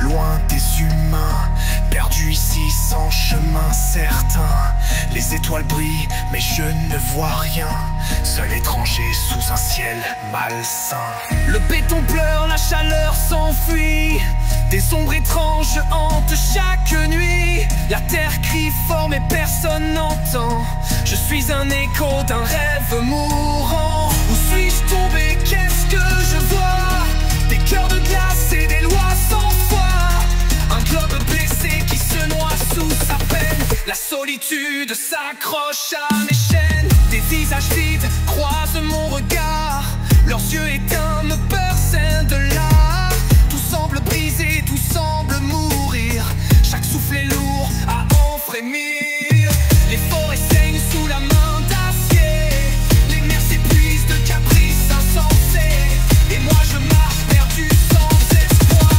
loin des humains, perdu ici sans chemin certain. Les étoiles brillent mais je ne vois rien, seul étranger sous un ciel malsain. Le béton pleure, la chaleur s'enfuit, des ombres étranges hantent chaque nuit. La terre crie fort mais personne n'entend, je suis un écho d'un rêve mourant. Où suis-je tombé, qu'est-ce que je vois? Des cœurs de glace et des lois sans foi, un globe blessé qui se noie sous sa peine. La solitude s'accroche à mes chaînes. Des visages vides croisent mon regard, leurs yeux éteints me percent de là. Tout semble brisé, tout semble mourir, chaque souffle est lourd à en frémir. Les forêts saignent sous la main d'acier, les mers s'épuisent de caprices insensés, et moi je marche perdu sans espoir,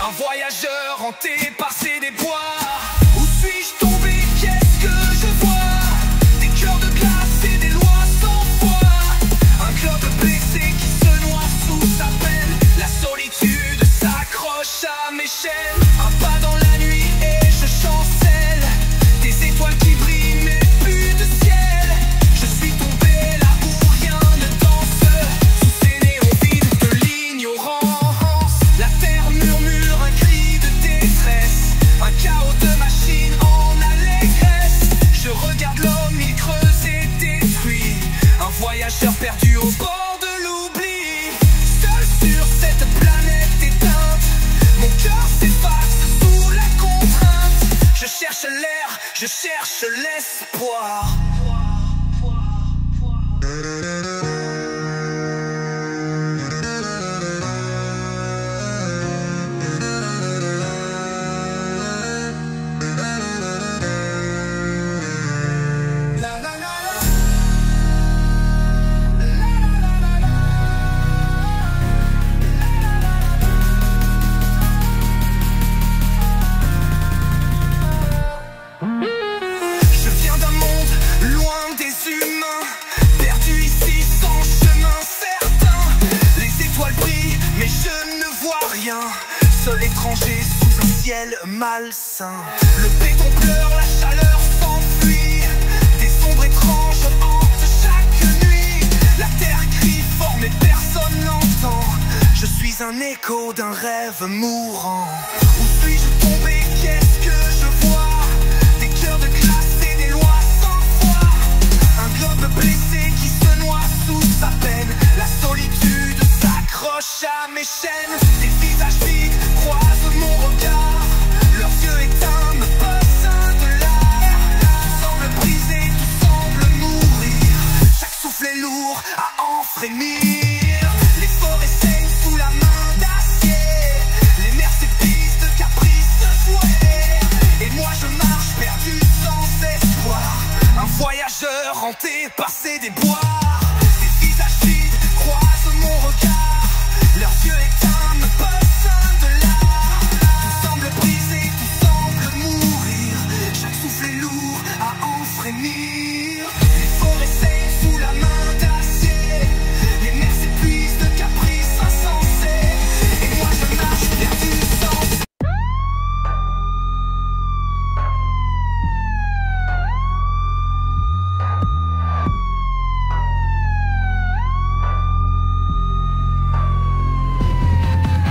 un voyageur hanté par ces déboires. Où suis-je tombé, qu'est-ce que je vois? Des cœurs de glace et des lois sans foi, un globe blessé qui se noie sous sa peine. La solitude s'accroche à mes chaînes. Un pas dans la nuit et je chancelle, des étoiles qui brillent mais plus de ciel. Je suis tombé là où rien ne danse, sous ces néons vides de l'ignorance. La terre murmure un cri de détresse, un chaos de machines en allégresse. Je regarde l'homme, il creuse et détruit, un voyageur perdu au bord de l'oubli. Seul sur cette planète éteinte, mon cœur s'efface sous la contrainte. Je cherche l'air, je cherche l'espoir. Mais je ne vois rien, seul étranger sous un ciel malsain. Le béton pleure, la chaleur s'enfuit, des ombres étranges hantent chaque nuit. La terre crie fort mais personne n'entend, je suis un écho d'un rêve mourant. Où suis-je tombé, qu'est-ce que je vois? Des cœurs de glace et des lois sans foi, un globe blessé qui se noie sous sa peine. La solitude s'accroche à mes chaînes. Des visages vides croisent mon regard, leurs yeux éteints me passent de l'air. Tout semble brisé, tout semble mourir, chaque souffle est lourd à en frémir. Les forêts saignent sous la main d'acier, les mers s'épuisent de caprices fouets, et moi je marche perdu sans espoir, un voyageur hanté par ces déboires. Des visages vides croisent mon regard, leurs yeux éteints me passent de là. Tout semble brisé, tout semble mourir, chaque souffle est lourd à en frémir. Les forêts saignent sous la main d'acier, les mers s'épuisent de caprices insensés, et moi je marche perdu sans...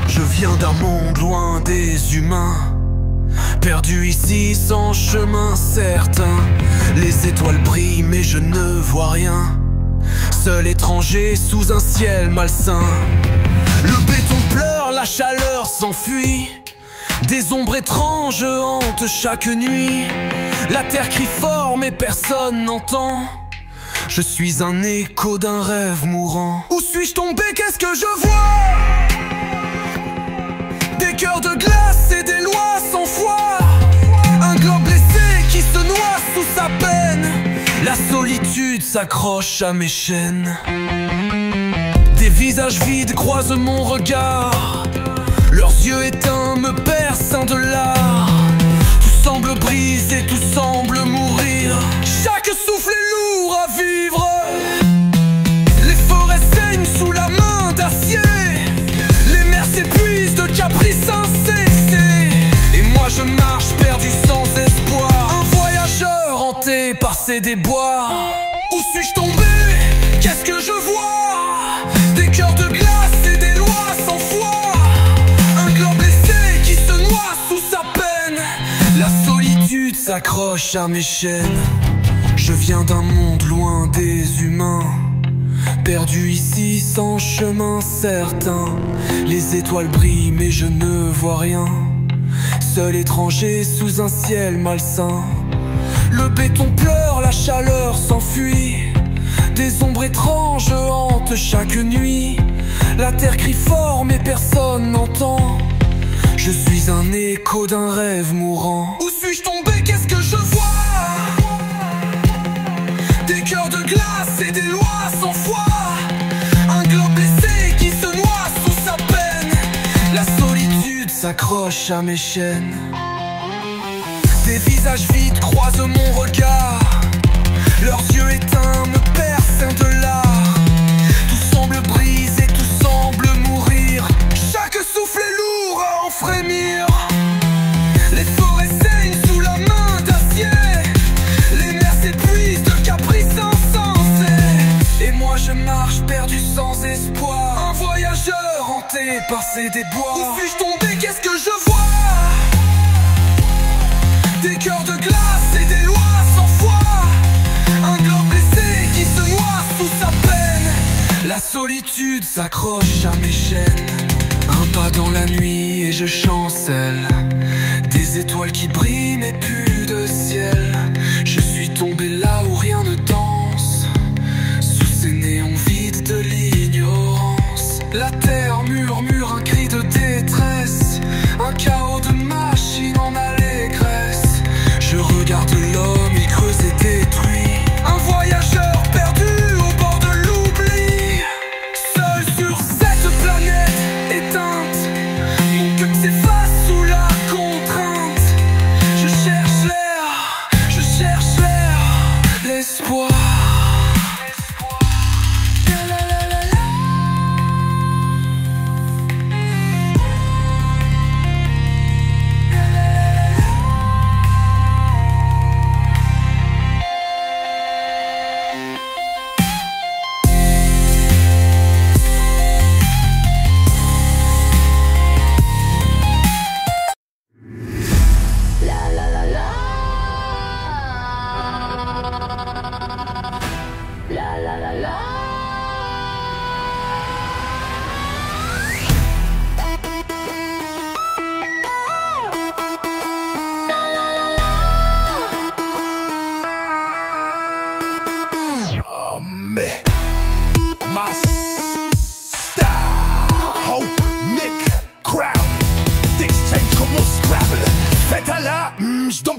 Je viens d'un monde loin des humains, perdu ici sans chemin certain. Les étoiles brillent mais je ne vois rien, seul étranger sous un ciel malsain. Le béton pleure, la chaleur s'enfuit, des ombres étranges hantent chaque nuit. La terre crie fort mais personne n'entend, je suis un écho d'un rêve mourant. Où suis-je tombé, qu'est-ce que je vois? Des cœurs de glace et des lois sans foi, un globe blessé qui se noie sous sa peine. La solitude s'accroche à mes chaînes. Des visages vides croisent mon regard, leurs yeux éteints me percent de l'art. Tout semble brisé, tout semble mourir, chaque souffle est lourd à vivre. Les forêts saignent sous la main d'acier, les mers s'épuisent de caprices insensés. et des bois. Où suis-je tombé? Qu'est-ce que je vois? Des cœurs de glace et des lois sans foi. Un globe blessé qui se noie sous sa peine. La solitude s'accroche à mes chaînes. Je viens d'un monde loin des humains, perdu ici sans chemin certain. Les étoiles brillent mais je ne vois rien, seul étranger sous un ciel malsain. Le béton pleure, la chaleur s'enfuit. Des ombres étranges hantent chaque nuit. La terre crie fort mais personne n'entend. Je suis un écho d'un rêve mourant. Où suis-je tombé? Qu'est-ce que je vois? Des cœurs de glace et des lois sans foi. Un globe blessé qui se noie sous sa peine. La solitude s'accroche à mes chaînes. Des visages vides croisent mon regard. Leurs yeux éteints me percent de l'art. Tout semble brisé, tout semble mourir. Chaque souffle est lourd à en frémir. Les forêts saignent sous la main d'acier. Les mers s'épuisent de caprices insensés. Et moi je marche perdu sans espoir, un voyageur hanté par ces déboires. Où suis-je tombé? Qu'est-ce que je vois? Des cœurs de glace et des lois sans foi. Un globe blessé qui se noie sous sa peine. La solitude s'accroche à mes chaînes. Un pas dans la nuit et je chancelle. Des étoiles qui brillent mais plus de ciel. Je suis tombé là où rien ne danse, sous ces néons vides de l'ignorance. La terre murmure un cri de détresse, un chaos de machines en allégresse. Je regarde l'homme, il creuse et détruit. Un voyageur perdu au bord de l'oubli. Seul sur cette planète éteinte, mon cœur s'efface sous la contrainte. Je cherche l'air, l'espoir.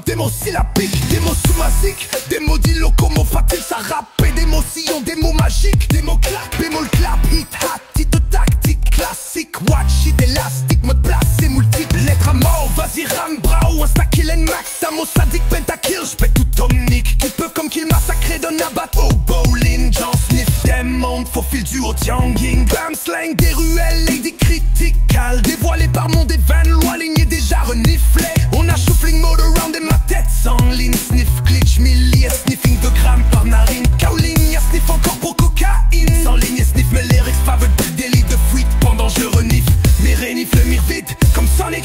Des mots syllabiques, des mots soumasiques, des mots dits locomo, fatil, ça rappe. Des mots sillons, des mots magiques, des mots clap, bémol clap, hit, hat, titre tactique, classique, watch it, élastique, mode placé, multiple, lettre à mort, vas-y, ram, brao, insta, kill and max, amo, sadique, pentakill, j'pète tout omnique, qui peut comme qu'il massacré, donne à battre au bowling, j'en sniff, des mondes, faux fil du haut Tianjin, bam, slang, des ruelles, lady critical, dévoilé par mon dévan, loi, lignée déjà reniflée, on a shuffling mode around et ma tête sans ligne, sniff, glitch, milliers, sniffing de grammes par narine, Kaolin, y'a sniff encore pour cocaïne, sans ligne et sniff, mes lyrics faveur de délit de fuite pendant je renifle, mes renifles le mire vide, comme Sonic,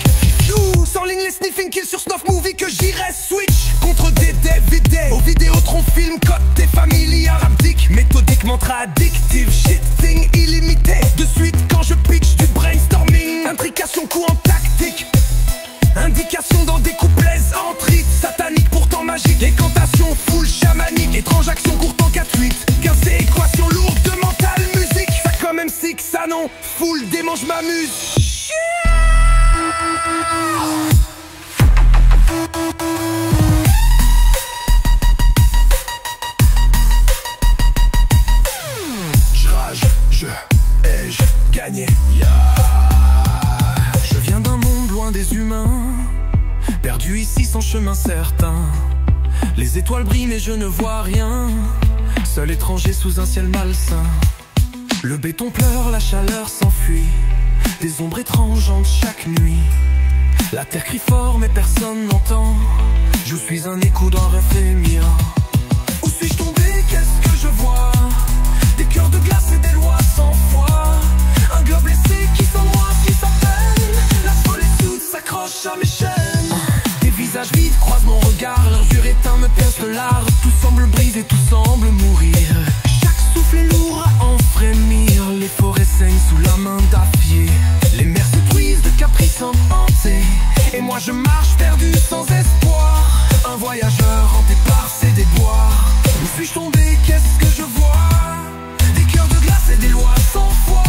sans ligne les sniffing kills sur Snuff Movie que j'irai switch, contre des DVD, au Vidéotron film, code des familles arabiques, méthodiquement très addictive, shit thing illimité, de suite quand je pitch du brainstorming, intrication coup en tactique, indication dans des couplets en trite, satanique pourtant magique, décantation full chamanique, étrange action courte en 4-8, 15 équations lourdes de mental musique, ça comme MC que ça non, full démon je m'amuse. Je rage, ai-je gagné? Je viens d'un monde loin des humains, perdu ici sans chemin certain. Les étoiles brillent mais je ne vois rien, seul étranger sous un ciel malsain. Le béton pleure, la chaleur s'enfuit, des ombres étranges hantent chaque nuit. La terre crie fort mais personne n'entend, je suis un écho d'un rêve émir. cœurs de glace et des lois sans foi. Un globe blessé qui s'ennoie sa peine. La solitude s'accroche à mes chaînes. Des visages vides croisent mon regard. Leur dur éteint me perce le lard. Tout semble brisé, tout semble mourir. Chaque souffle est lourd à en frémir. Les forêts saignent sous la main d'acier. Les mers s'épuisent de caprices hantés. Et moi je marche perdu sans espoir. Un voyageur hanté par ses déboires. Où suis-je tombé, qu'est-ce que je vois? Des cœurs de glace et des lois sans foi.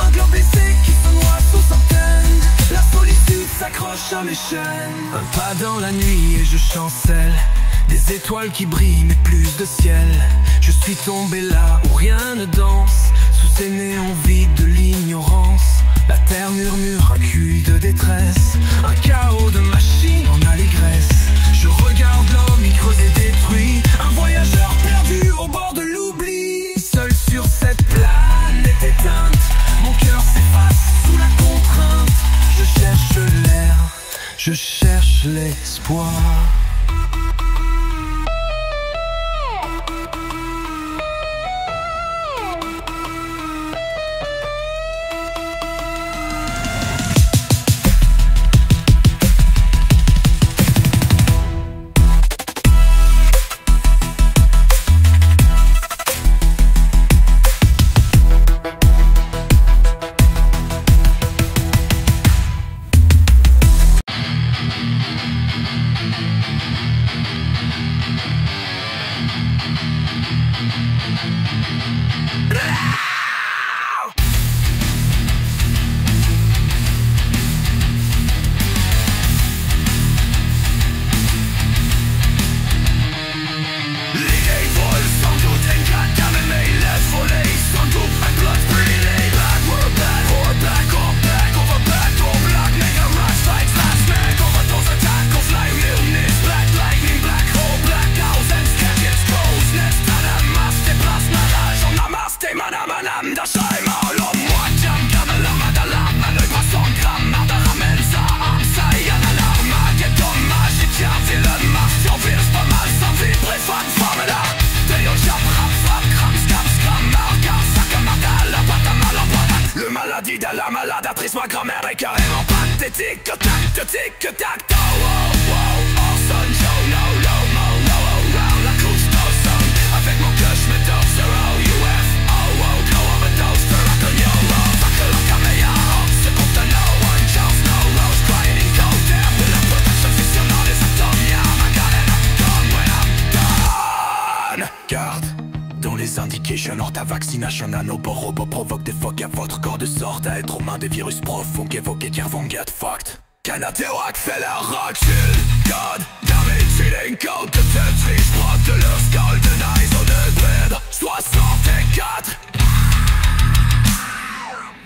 Un globe blessé qui se noie sous sa peine. La solitude s'accroche à mes chaînes. Un pas dans la nuit et je chancelle. Des étoiles qui brillent mais plus de ciel. Je suis tombé là où rien ne danse. Sous ces néons vides de l'ignorance. La terre murmure un cul de détresse. Un chaos de machines en allégresse. Je regarde l'homme y creuser détruit. Un voyageur perdu au bord de l'oubli. Seul sur cette planète éteinte. Mon cœur s'efface sous la contrainte. Je cherche l'air, je cherche l'espoir. La maladatrice, ma grand-mère est carrément pathétique. Tic-tac, oh, oh, oh, son Joe, no, no, no, no, oh, round la couche d'ozone. Avec mon cœur, je me dose sur OUF, oh, oh, go overdose, for rock on your road. Fuck le caméra, ce compte à no one, Charles, no rose, crying in cold air. With la protection fusionnant les atomes, yeah, my God, and I'm gone when I'm done. Garde dans les indications, hors ta vaccination, nanoborobo provoque des focs à votre corps de sorte à être aux mains des virus profonds qui évoquent et qui vont get fucked. Canadien fait la rock chill. God damn it, cheating code de cette riche proc de leur skull de nice au de 64.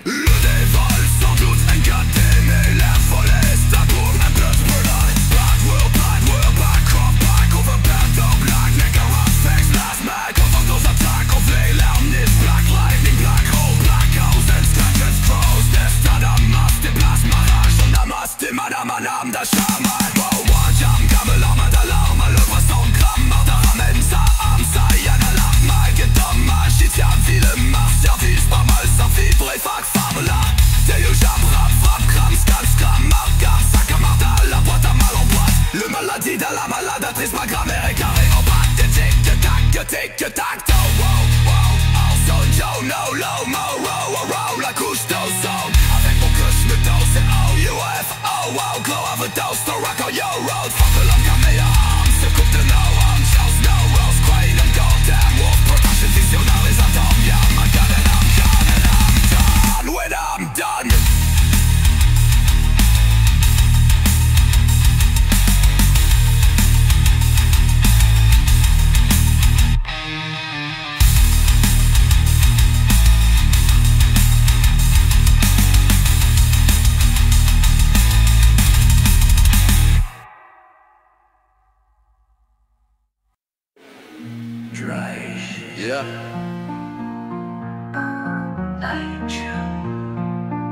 Le dévol sans doute incaténé, l'air follet, tabour, un blood brûlant. Bad world, back off, back over, bad dog, black, nigga, rock, face, last mag. Content nos attaques, on veille l'armée, black lightning, black hole, black holes, and scratches, crows. Destin d'Amas, déplace ma rage, son Amas, t'es madame, d'achat, wow, one jam, gamelarme d'alarme, le poisson de gramme, marde ramène sa âme, ça y a l'alarme, mag et dommage, il tient vie, le mars, service, pas mal, sans fibre et fac, femme là. T'es eu jam, rap, frappe, cram, scam, scram, marca, sac à marde, la boîte à mal en boîte. Le maladie de la maladatrice, ma grand-mère est carré en batte, tic-tac, oh, wow, wow, oh, son Joe, no, low, mo, row, la couche d'ozone. Avec mon couche, me dose, c'est OUF, oh, wow, glow of a dose, to rock on your road. Fuck the long caméra, se coupe de no one, Charles, no rose, crying and goddamn wolf, protection vision dans les atomes, yeah, my God, and I'm done, when I'm done. Yeah.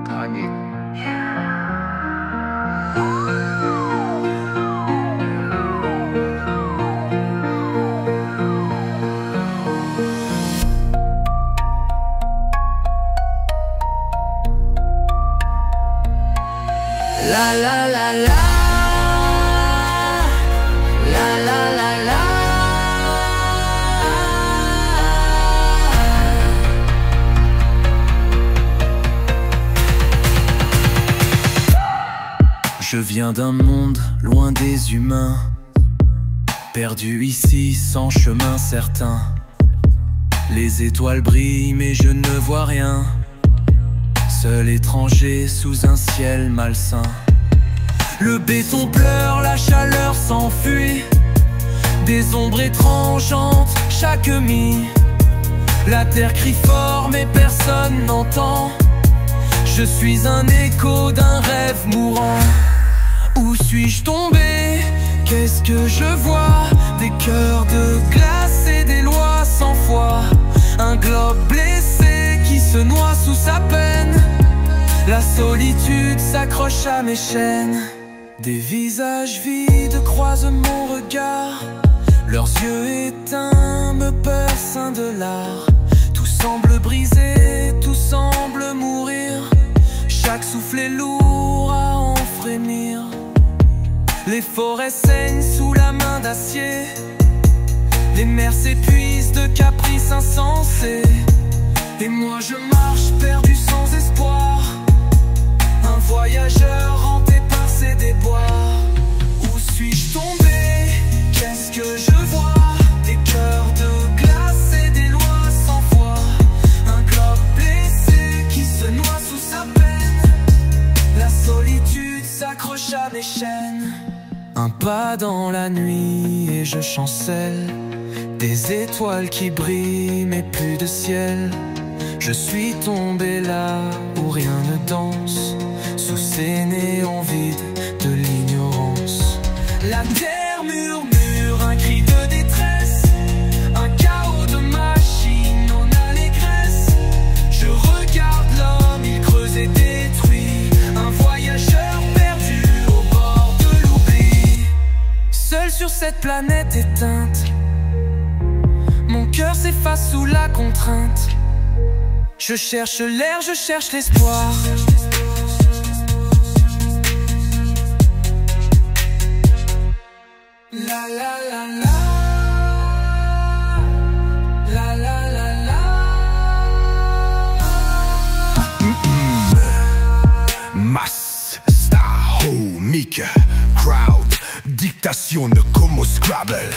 Kanye. la la. La la la la. Je viens d'un monde loin des humains, perdu ici sans chemin certain. Les étoiles brillent mais je ne vois rien, seul étranger sous un ciel malsain. Le béton pleure, la chaleur s'enfuit, des ombres étranges hantent chaque mie. La terre crie fort mais personne n'entend, je suis un écho d'un rêve mourant. Où suis-je tombé? Qu'est-ce que je vois? Des cœurs de glace et des lois sans foi. Un globe blessé qui se noie sous sa peine. La solitude s'accroche à mes chaînes. Des visages vides croisent mon regard, leurs yeux éteints me percent un de l'art. Tout semble brisé, tout semble mourir, chaque souffle est lourd à en frémir. Les forêts saignent sous la main d'acier, les mers s'épuisent de caprices insensés. Et moi je marche perdu sans espoir, un voyageur hanté par ses déboires. Où suis-je tombé? Qu'est-ce que je vois? Des cœurs de glace et des lois sans foi. Un globe blessé qui se noie sous sa peine. La solitude s'accroche à mes chaînes. Un pas dans la nuit et je chancelle, des étoiles qui brillent mais plus de ciel. Je suis tombé là où rien ne danse, sous ces néons vides de l'ignorance. La terre murmure un cri de détresse, un chaos de machines en allégresse. Je regarde l'homme, il creuse et détruit, un voyageur perdu au bord de l'oubli. Seul sur cette planète éteinte, mon cœur s'efface sous la contrainte. Je cherche l'air, je cherche l'espoir. La la la la. La la la la. Mass, star, homique, crowd, dictation como Scrabble.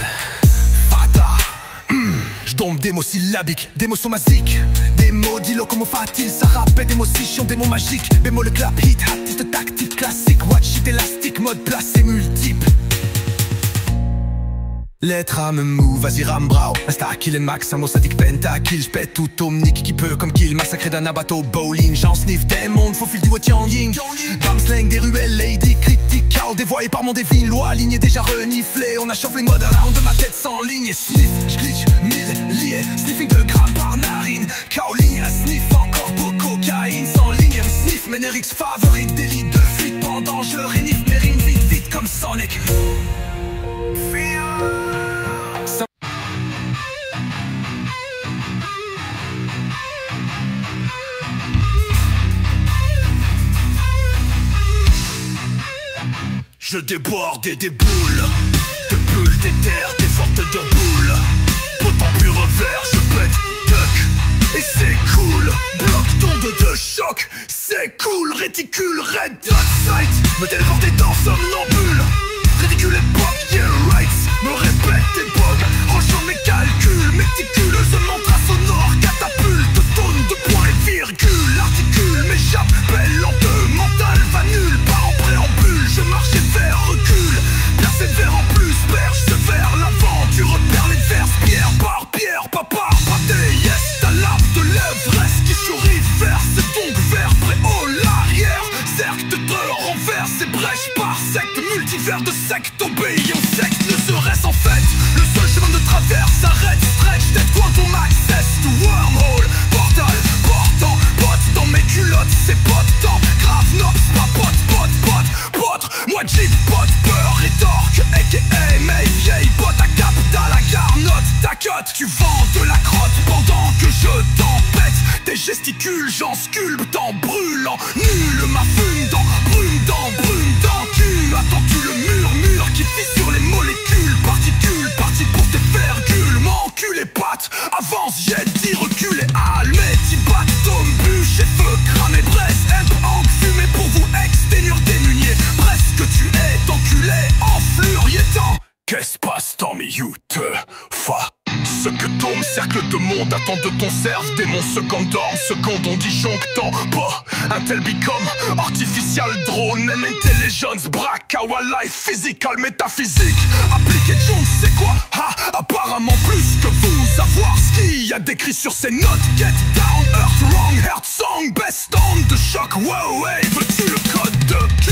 Fata, j'dompe des mots syllabiques, des mots somasiques, des mots dilo como fatil, ça rappelle des mots si chiants, des mots magiques. Bémol le clap, hit, hat, titre tactique classique, watch it élastique, mode placé multiple. Lettre à me mou, vas-y rambrao. Insta kill et max, un mot sadique pentakill. J'pète tout omnique qui peut comme kill. Massacré d'un abato bowling. J'en sniff des mondes, faut fil du Tian Ying. Bam slang, des ruelles, lady critical. Dévoyé par mon dévine, loi alignée déjà reniflée. On a shuffling mode around de ma tête sans ligne. Et sniff, j'glitch, mille liés. Sniffing de grammes par narine. Kaolin, un sniff encore pour cocaïne. Sans ligne, un sniff, Ménérix favorite. Délit de fuite pendant je réniffe mes rimes vite vite comme Sonic. Je déborde et des boules, de bulles, d'éther, des fortes de boules. Potent pur revers, je pète, duck, et c'est cool. Bloc d'onde de choc, c'est cool. Réticule, red dot sight, me téléporter dans somnambule. Ridicule époque, yeah right, me répète tes bombes, rangeant mes calculs. Méticuleusement trace sonore, catapulte, tonne de points et virgules. Articule, m'échappe, belle lente, mental, va nul. Par en préambule, je marchais vers recul. Persévère en plus, perche vers l'avant. Tu repères les verses, pierre par pierre, pas par pâté. Yes, ta lave de l'Everest qui sourit vers, c'est donc vers préau l'arrière. Cercle de te renverse, c'est brèche par secte. Multivers de secte, obéir au secte ne serait-ce en fait le seul chemin de traverse. Arrête, stretch, tête, quantum access to wormhole. Portal, portant, pote dans mes culottes, c'est pas de temps. Grave nops, pas pote, moi jeep, pote, peur et torque, aka mes vieilles potes à cap, t'as la garnotte, ta cote, tu vends de la crotte pendant que je t'empête. Tes gesticules, j'en sculpte en brûlant, nul ma fume dans brume d'encul. qu'espace temps mais you te fa. Ce que tourne, cercle de monde attend de ton cerf. Démon second dorme, second on disjonctant. Pas un tel become artificial drone and intelligence. Braque, our life physical, métaphysique. Appliqué Jones, c'est quoi? Ha, apparemment plus que vous. Savoir ce qu'il y a décrit sur ces notes. Get down, earth wrong, heart song. Best on de choc, wow, hey. Veux-tu le code de Q?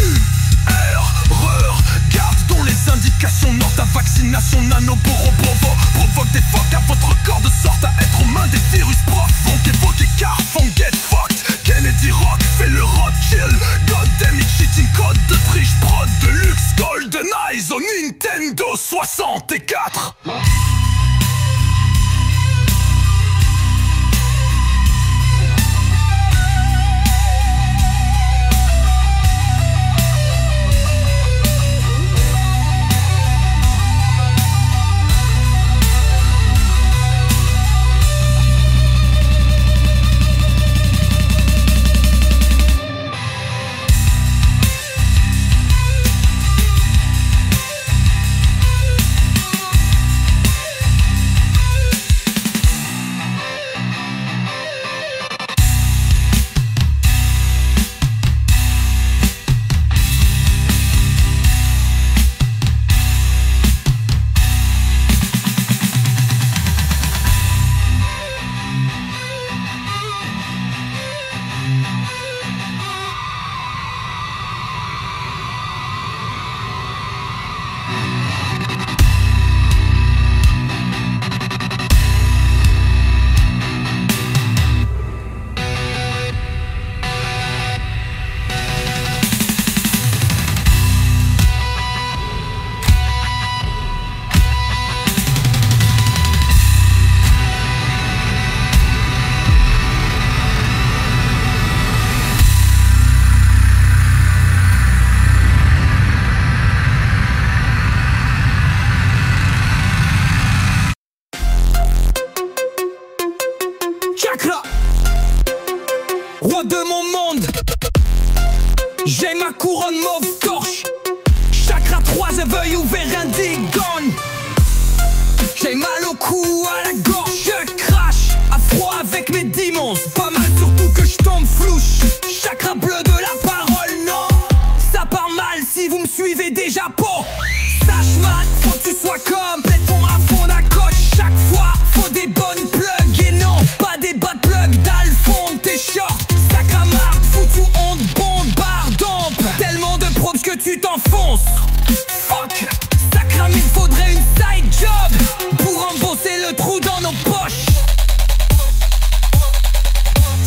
Erreur, garde dont les indications nord. Ta vaccination nanoboro provoque des fuck à votre corps de sorte à être aux mains des virus profs. Vont évoquer car font get fucked. Kennedy Rock fait le roadkill. Goddamn it cheating code de triche prod de luxe. Golden Eyes au Nintendo 64. Chakra, roi de mon monde. J'ai ma couronne mauve torche. Chakra 3, éveil ouvert indigone. J'ai mal au cou, à la gorge, je crache. À froid avec mes démons, pas mal surtout que je tombe flouche. Chakra bleu de la parole, non. Ça part mal si vous me suivez déjà pas. Sache mat, faut que tu sois complètement à fond d'accoche. Chaque fois, faut des bonnes plugs et non, pas des bad plugs d'Alphonse, t'es short. Sacra marque, foutu honte, bombarde dompe. Tellement de probes que tu t'enfonces. Fuck, sacra mais faudrait une side job pour embosser le trou dans nos poches.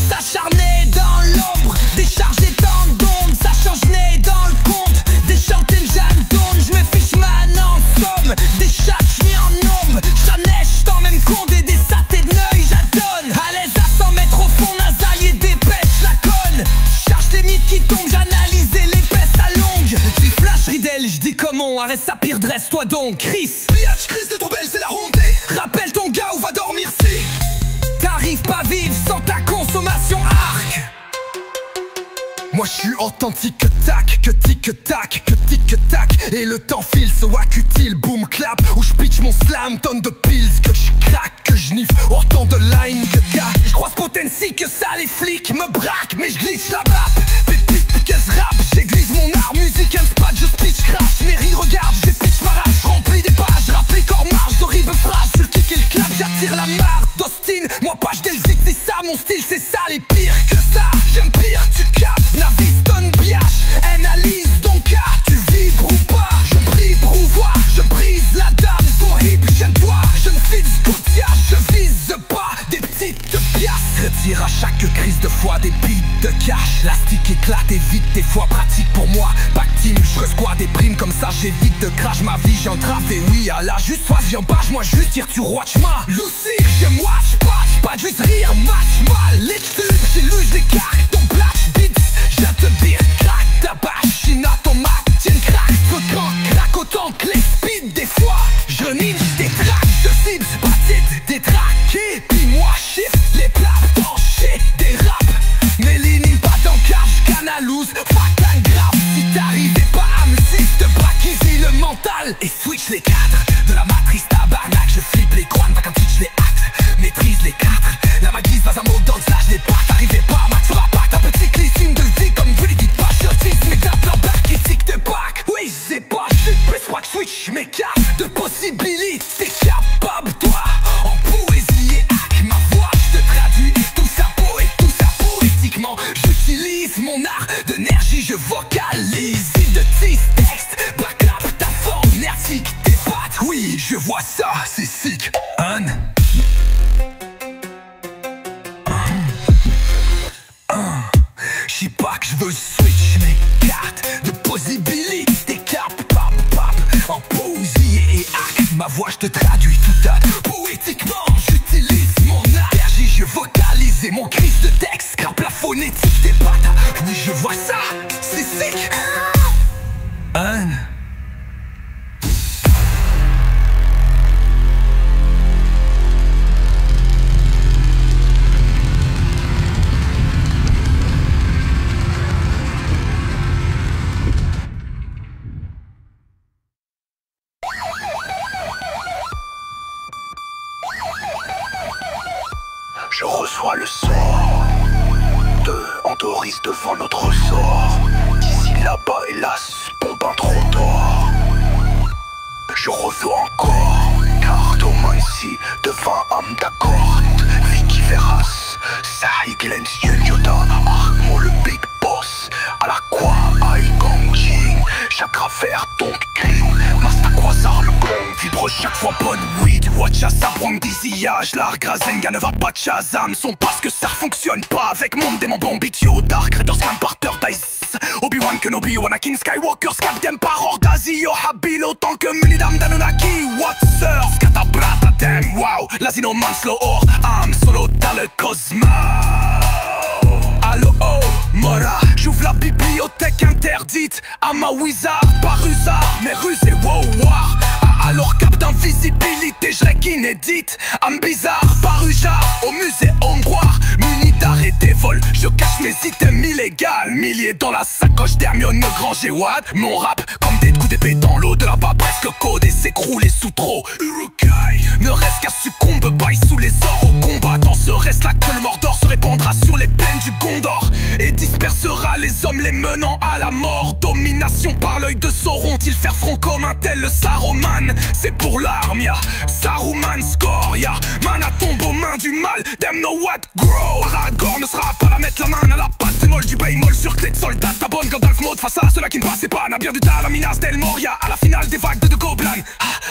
S'acharner dans l'ombre, décharger tant d'ondes. Ça change né dans le compte, des centaines j'adonne. Je me fiche man en somme, des chats mis en ombre. J'annèche dans même compte et des satés de neuil j'adonne. À l'aise à 100 mètres au fond nasal et dépêche la conne. Cherche les mythes qui tombent, j'analyse l'épaisse à longue. Tu flash Ridel, j'dis comment, arrête sa pire dresse-toi donc Chris. Biatch, crise de ton belle, c'est la rondée. Rappelle ton gars ou va dormir si t'arrives pas à vivre sans ta consommation arc. Moi je suis authentique que tac, que tic-tac, que tic-tac. Et le temps file, ce wack utile, boom clap. Où je pitch mon slam, tonne de pills. Que je craque, que je niffe, autant de line que gars. Je croise potency que ça les flics me braquent. Mais je glisse la bappe, pépite, qu'est-ce rap. J'aiguise mon art, musique, un spot, je pitch crash. Mes rires regarde, j'ai pitch parage, remplis des pages. Rap les corps marche, d'horribles phrases. Sur le kick et le clap, j'attire la marre d'Austin. Moi pas j'delzik, c'est ça, mon style c'est ça. Les pires que ça, j'aime pire, tu capes. Naviston biache, analyse ton cas. Tu vibres ou pas, je bribe ou vois. Je brise la dame, ton hip, j'aime toi. Je ne fixe qu'au je vise pas des petites piastres. Retire à chaque crise de foi des bites de cash. L'astique éclate et vite, des fois pratique pour moi. Back team, je resquois des primes comme ça, j'évite de crash ma vie, j'en trave et oui, à la juste soif, j'en bâche, moi juste tire, tu watch ma Lucie, je watch pas juste rire, match mal, les dessus, j'ai lu, je l'écarte, ton black beats, j'ai te dire, crack, ta bâche, china, ton mat, tiens, crack, ce grand crack, autant que les speed, des fois, je niche, des tracks, je cible, patite, des traqués, puis moi, shift, les plats, penchés, des raps, mes lignes, pas dans cash, canalouse, fuck, grave, si t'arrivais pas à me suivre, te braque easy le mental, et switch les cadres. switch mes cartes de possibilités. Capable toi, en poésie et hack ma voix. Je te traduis tout ça poétiquement. J'utilise mon art d'énergie, je vocalise. De tease texte, backlap ta forme nerdique. Tes pattes, oui je vois ça, c'est sick. J'sais pas que je veux switch mes cartes de possibilités. Cap, pap, en poésie et hack ma voix, je te traduis tout à poétiquement. J'utilise mon énergie, je vocalise et mon crise de texte. Scrape la phonétique des pattes, oui je vois ça, c'est sick. Je reçois le sort de Andoris devant notre sort. D'ici là-bas, hélas, bombe trop d'or. Je reçois encore carte au moins ici devant âme d'accord. Vicky Veras, Sahi Glenn Yoda, Armo le big boss. À la quoi, Ai Gong Jing, chaque affaire donc green. Masta Quasar le gong vibre chaque fois bonne weed. Watcha ça prend désillage, l'art Grazenga ne va pas de Shazam. Son parce que ça fonctionne pas avec mon démon bombitio. Dark Raiders Camparter Dice Obi-Wan Kenobi, Anakin Skywalker, Scaptem par Ordazio, Habil autant que Mulidam d'Anunnaki. Watser, Scatabrata damn wow, Lazino Manslow Horde, Am solo dans le cosmos. Allo oh, Mora, j'ouvre la bibliothèque interdite à ma wizard par usard, mais rusé wow war. Alors cap d'invisibilité, je règle inédite. Âme bizarre, par Ujar, au musée hongrois. Muni d'art et des vols, je cache mes items illégales. Milliers dans la sacoche d'Hermione Granger Watt. Mon rap, comme des coups d'épée dans l'eau. De là-bas presque code et s'écrouler sous trop. Urukai, ne reste qu'à succombe, baille sous les ors au combat. Dans ce reste là que le Mordor se répandra sur les plaines du Gondor et dispersera les hommes les menant à la mort. Domination par l'œil de Sauron, ils faire front comme un tel le Saruman. C'est pour l'armia, Saruman score, ya Mana tombe aux mains du mal, them know what grow. Aragorn ne sera pas la mettre la main à la patte. C'est molle du bémol sur clé de soldat. Ta bonne Gandalf mode face à ceux-là qui ne passaient pas. N'a bien du tal, la Minas del Moria. À la finale des vagues de Goblan.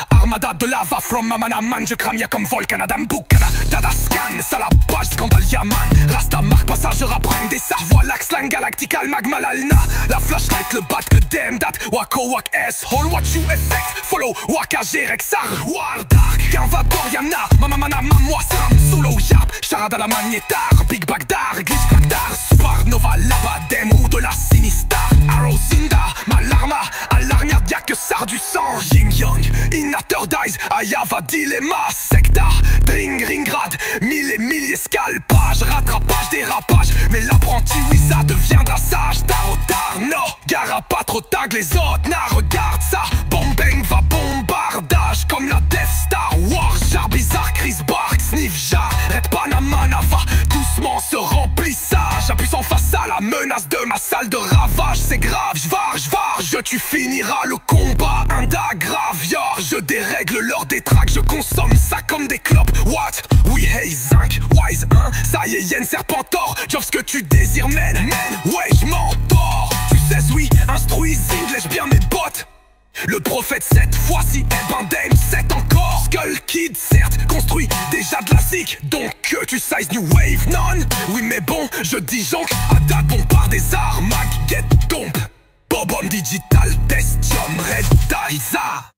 Armada de lava from Mamanaman. Je crame ya comme Volcan, Adam Bukana. Tadascan, Salapage, Scandal Yaman. Rasta marque passage, rapprenne des sarres. Voix l'axlang galactical, magma l'alna. La flashlight, le bat que damn that. Wako wak S, all what you effect. Follow Waka Rexar, War Dark. Qu'un vapor Yana, Mamamana, Mamoi, Sam, Solo Yap. Charade à la magnétar, Big Bagdar, Glitch Bagdar. Supernova, Lava, Dem ou de la Sinistar. Arrow Sinda, Malarma, Alarnia, y'a que ça du sang. Yin Yang, Inator Dice, Ayava, Dilemma, Sectar, Dring, Ringrad, mille et milliers scalpages, rattrapage, dérapage. Mais l'apprenti Wisa deviendra sage. Tarotar, no, Gara pas trop tag, les autres, na, regarde ça. Bombeng va bombardage comme la Death Star. War, Jar, bizarre, Chris Bark, Sniff, Jar, Red Panama, Nava. Doucement se remplissage, j'appuie sans face à la menace de ma salle de ravage. C'est grave, je tu finiras le combat. Inda, Gravior, je dérègle leur détraque. Je consomme ça comme des clopes. What? Oui, hey, zinc, wise, hein. Ça y est, Yen Serpentor, j'offre ce que tu désires, man. Ouais, je m'endors. Tu sais, oui, instruising, lèche bien mes bottes. Le prophète cette fois-ci, eh ben Dame 7 encore. Skull Kid certes, construit déjà de la zik. Donc que tu size New Wave, non. Oui mais bon, je disjonque à date bon par des armaques. Get domp, Bobom Digital, Testium, Red Daisa.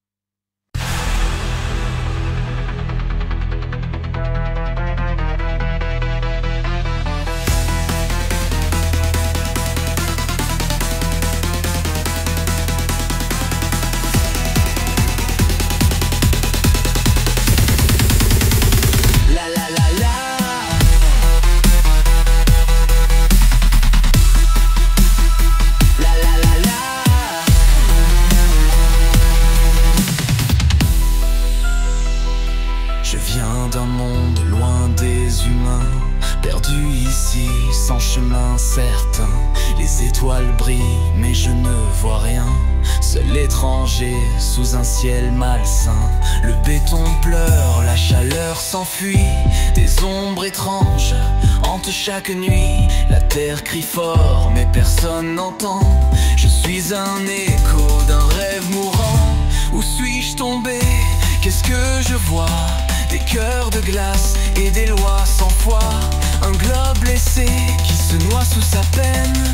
D'un monde loin des humains, perdu ici sans chemin certain. Les étoiles brillent mais je ne vois rien. Seul étranger sous un ciel malsain. Le béton pleure, la chaleur s'enfuit. Des ombres étranges hantent chaque nuit. La terre crie fort mais personne n'entend. Je suis un écho d'un rêve mourant. Où suis-je tombé? Qu'est-ce que je vois? Des cœurs de glace et des lois sans foi. Un globe blessé qui se noie sous sa peine.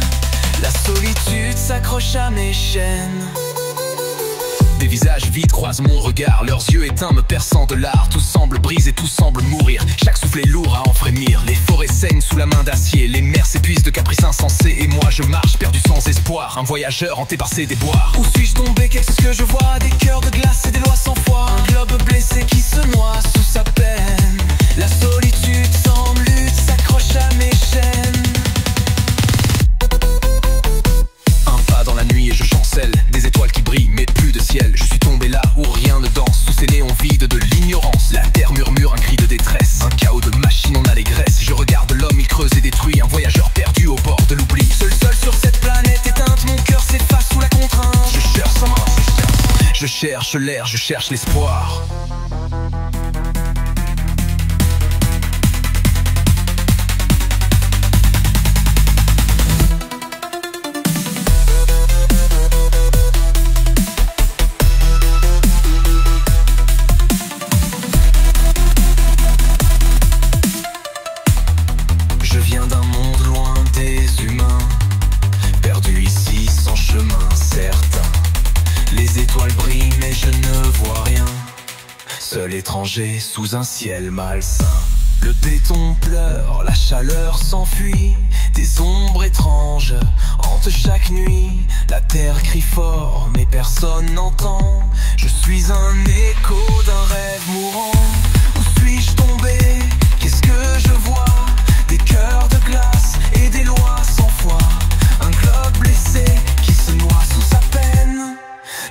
La solitude s'accroche à mes chaînes. Des visages vides croisent mon regard. Leurs yeux éteints me perçant de l'art. Tout semble brisé, tout semble mourir. Chaque souffle est lourd à en frémir. Les forêts saignent sous la main d'acier. Les mers s'épuisent de caprices insensés. Et moi je marche perdu sans espoir. Un voyageur hanté par ses déboires. Où suis-je tombé? Qu'est-ce que je vois? Des cœurs de glace et des lois sans foi. Un globe blessé qui se noie sous sa peine. La solitude sans lutte s'accroche à mes chaînes. Un pas dans la nuit et je chancelle. Des étoiles qui brillent mais plus de ciel. Je suis tombé là où rien ne danse. Sous ces néons vides de l'ignorance. La terre murmure un cri de détresse. Un chaos de machines en allégresse. Je regarde l'homme, il creuse et détruit. Un voyageur perdu au bord de l'oubli. Seul sur cette planète éteinte. Mon cœur s'efface sous la contrainte. Je cherche l'air, je cherche l'espoir. Je viens d'un monde loin des humains, perdu ici sans chemin certain. Les étoiles brillent mais je ne vois rien. Seul étranger sous un ciel malsain. Le béton pleure, la chaleur s'enfuit. Des ombres étranges hantent chaque nuit. La terre crie fort mais personne n'entend. Je suis un écho d'un rêve mourant. Où suis-je tombé? Qu'est-ce que je vois? Des cœurs de glace et des lois sans foi. Un globe blessé qui se noie sous sa peine.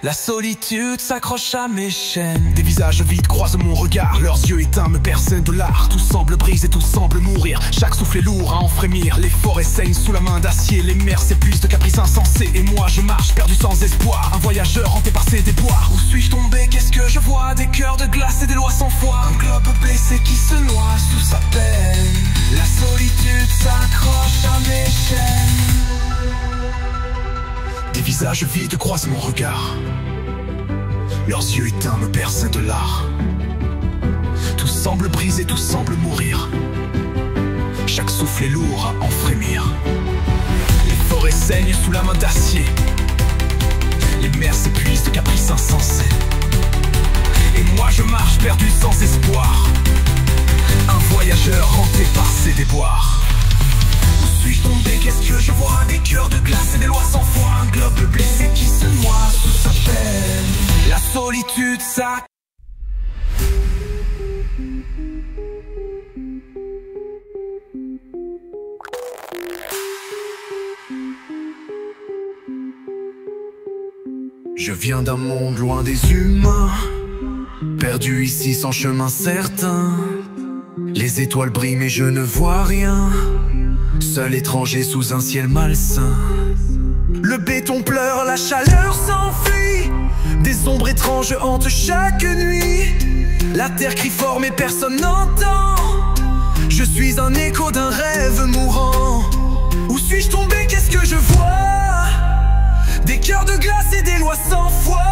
La solitude s'accroche à mes chaînes. Des visages vides croisent mon regard. Leurs yeux éteints me percent de l'art. Tout semble brisé, tout semble mourir. Chaque souffle est lourd à en frémir. Les forêts saignent sous la main d'acier. Les mers s'épuisent de caprices insensés. Et moi je marche perdu sans espoir. Un voyageur hanté par ses déboires. Où suis-je tombé? Qu'est-ce que je vois? Des cœurs de glace et des lois sans foi. Un globe blessé qui se noie sous sa peine. La solitude s'accroche à mes chaînes. Des visages vides croisent mon regard. Leurs yeux éteints me percent de l'art. Tout semble brisé, tout semble mourir. Chaque souffle est lourd à en frémir. Les forêts saignent sous la main d'acier. Les mers s'épuisent de caprices insensés. Et moi je marche perdu sans espoir. Un voyageur hanté par ses déboires. Où suis-je tombé? Qu'est-ce que je vois? Des cœurs de glace et des lois sans foi. Un globe blessé qui se noie sous sa peine. La solitude ça. Je viens d'un monde loin des humains, perdu ici sans chemin certain. Les étoiles brillent mais je ne vois rien. Seul étranger sous un ciel malsain. Le béton pleure, la chaleur s'enfuit. Des ombres étranges hantent chaque nuit. La terre crie fort mais personne n'entend. Je suis un écho d'un rêve mourant. Où suis-je tombé? Qu'est-ce que je vois? Des cœurs de glace et des lois sans foi.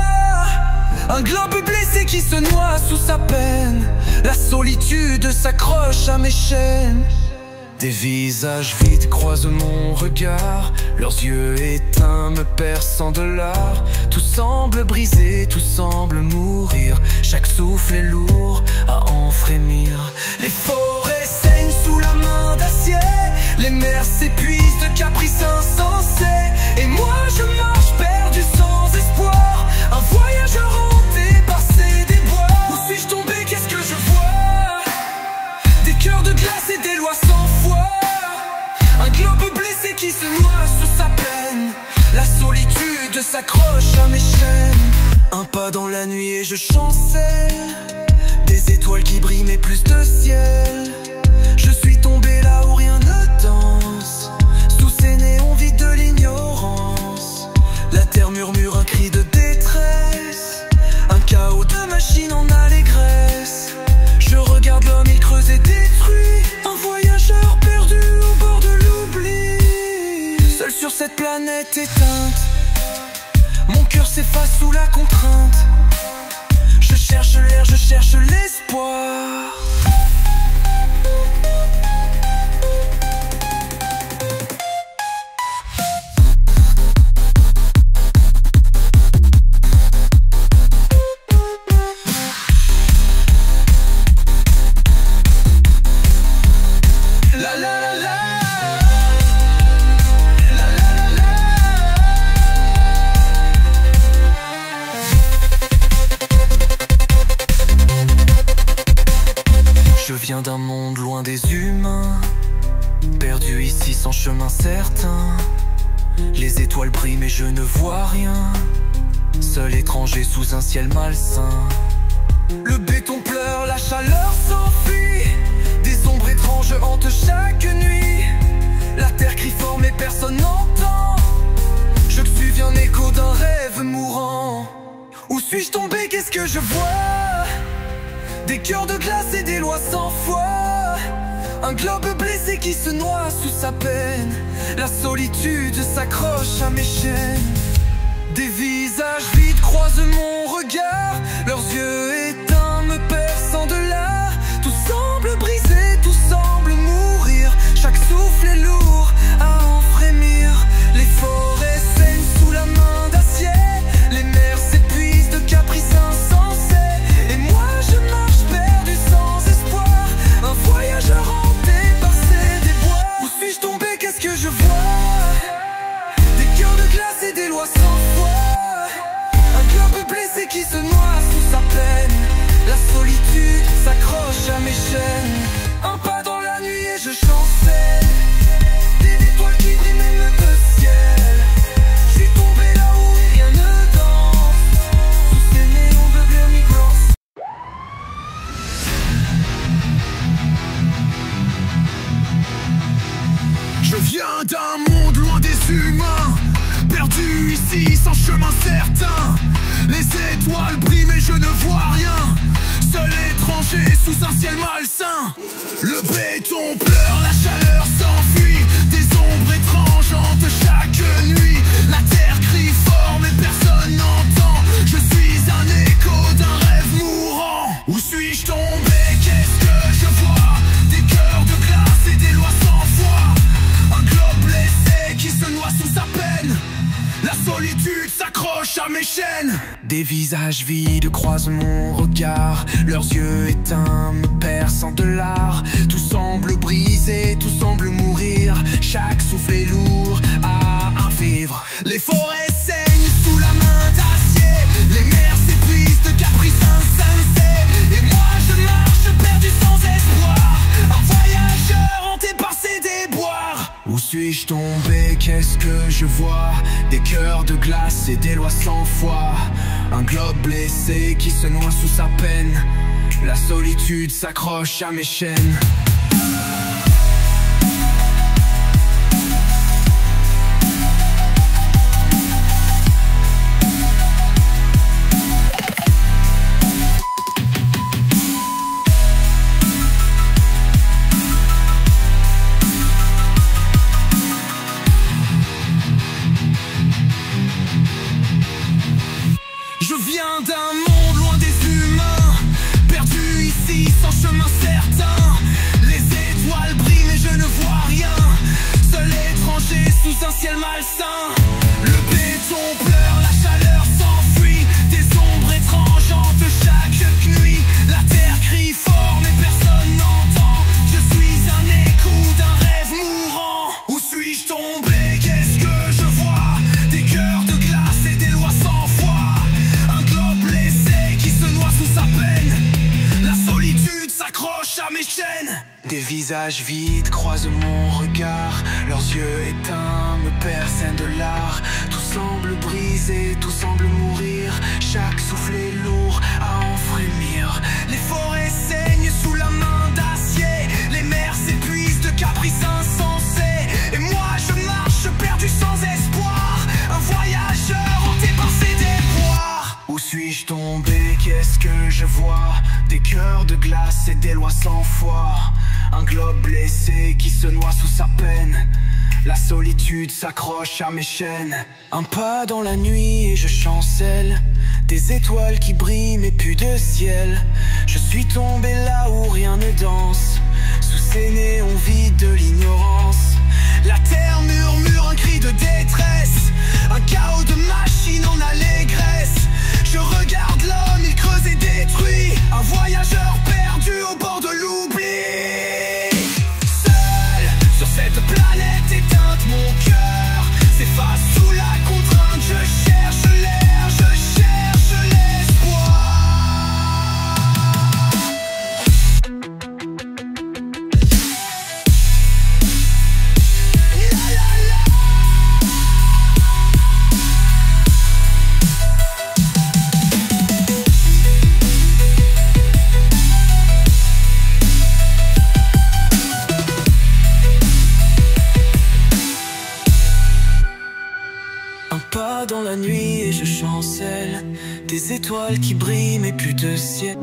Un globe blessé qui se noie sous sa peine. La solitude s'accroche à mes chaînes. Des visages vides croisent mon regard. Leurs yeux éteints me perçant de l'art. Tout semble brisé, tout semble mourir. Chaque souffle est lourd à en frémir. Les forêts saignent sous la main d'acier. Les mers s'épuisent de caprices insensés. Et moi je marche perdu sans espoir. Un voyageur hanté par ses déboires. Où suis-je tombé? Qu'est-ce que je vois? Des cœurs de glace et des lois sans foi. Un globe blessé qui se noie sous sa peine. La solitude s'accroche à mes chaînes. Un pas dans la nuit et je chancelle. Des étoiles qui brillent mais plus de ciel. Je suis tombé là où rien ne danse. Sous ces néons vides de l'ignorance. La terre murmure un cri de détresse. cette planète éteinte. Mon cœur s'efface sous la contrainte. Je cherche l'air, je cherche l'espoir. Je viens d'un monde loin des humains, perdu ici sans chemin certain. Les étoiles brillent mais je ne vois rien, seul étranger sous un ciel malsain. Le béton pleure, la chaleur s'enfuit. Des ombres étranges hantent chaque nuit. La terre crie fort mais personne n'entend. Je suis un écho d'un rêve mourant. Où suis-je tombé, qu'est-ce que je vois? Des cœurs de glace et des lois sans foi. Un globe blessé qui se noie sous sa peine. La solitude s'accroche à mes chaînes. Des visages vides croisent mon regard. Leurs yeux éteints me percent de l'art. Tout semble brisé, tout semble mourir. Chaque souffle est lourd à en frémir. Les forêts saignent sous la main d'acier. Les mers s'épuisent de caprices insensés. Et moi je marche perdu sans espoir. Un voyageur hanté par ces déboires. Où suis-je tombé, qu'est-ce que je vois? Des cœurs de glace et des lois sans foi. Un globe blessé qui se noie sous sa peine. La solitude s'accroche à mes chaînes. Un pas dans la nuit et je chancelle. Des étoiles qui brillent même le ciel. Je suis tombé là où rien ne danse. Sous ces néons de bleu mi-blanc. Je viens d'un monde loin des humains, perdu ici sans chemin certain. Les étoiles brillent mais je ne vois rien, seul étranger sous un ciel malsain. Le béton pleure, la chaleur s'enfuit. Des ombres étranges hantent chaque nuit. La terre crie fort mais personne n'entend. Je suis un écho d'un rêve mourant. Où suis-je tombé, qu'est-ce que je vois? Des cœurs de glace et des lois sans foi. Un globe blessé qui se noie sous sa peine. La solitude s'accroche à mes chaînes. Des visages vides croisent mon regard. Leurs yeux éteints me percent de l'art. Tout semble brisé, tout semble mourir. Chaque souffle est lourd à un vivre. Les forêts saignent sous la main d'acier. Les mers s'épuisent de caprices insensés. Et moi je marche perdu sans espoir. Un voyageur hanté par ses déboires. Où suis-je tombé, qu'est-ce que je vois? Des cœurs de glace et des lois sans foi. Un globe blessé qui se noie sous sa peine. La solitude s'accroche à mes chaînes. Je viens d'un monde loin des humains, perdu ici sans chemin certain. Les étoiles brillent mais je ne vois rien, seul étranger sous un ciel malsain. Le béton pleure, la chaleur s'enfuit. Des ombres étranges hantent chaque nuit. La terre crie fort mais personne n'entend. Je suis un écho d'un rêve mourant. Où suis-je tombé, qu'est-ce que je vois? Des cœurs de glace et des lois sans foi. Un globe blessé qui se noie sous sa peine. La solitude s'accroche à mes chaînes. Des visages vides croisent mon regard. Leurs yeux éteints me percent de l'art. Tout semble brisé, tout semble mourir. Chaque souffle est lourd à en frémir. Les forêts saignent sous la main d'acier. Les mers s'épuisent de caprices insensés. Et moi je marche perdu sans espoir. Un voyageur hanté par ses déboires. Où suis-je tombé, qu'est-ce que je vois? Des cœurs de glace et des lois sans foi. Un globe blessé qui se noie sous sa peine. La solitude s'accroche à mes chaînes. Un pas dans la nuit et je chancelle. Des étoiles qui brillent mais plus de ciel. Je suis tombé là où rien ne danse. Sous ces néons vides de l'ignorance. La terre murmure un cri de détresse. Un chaos de machines en allégresse. Je regarde l'homme, il creuse et détruit. Un voyageur perdu au bord de l'oubli. Seul sur cette planète éteinte, mon cœur s'efface sous la contrainte. Je cherche l'air, je cherche l'espoir. Pas dans la nuit et je chancelle. Des étoiles qui brillent mais plus de ciel.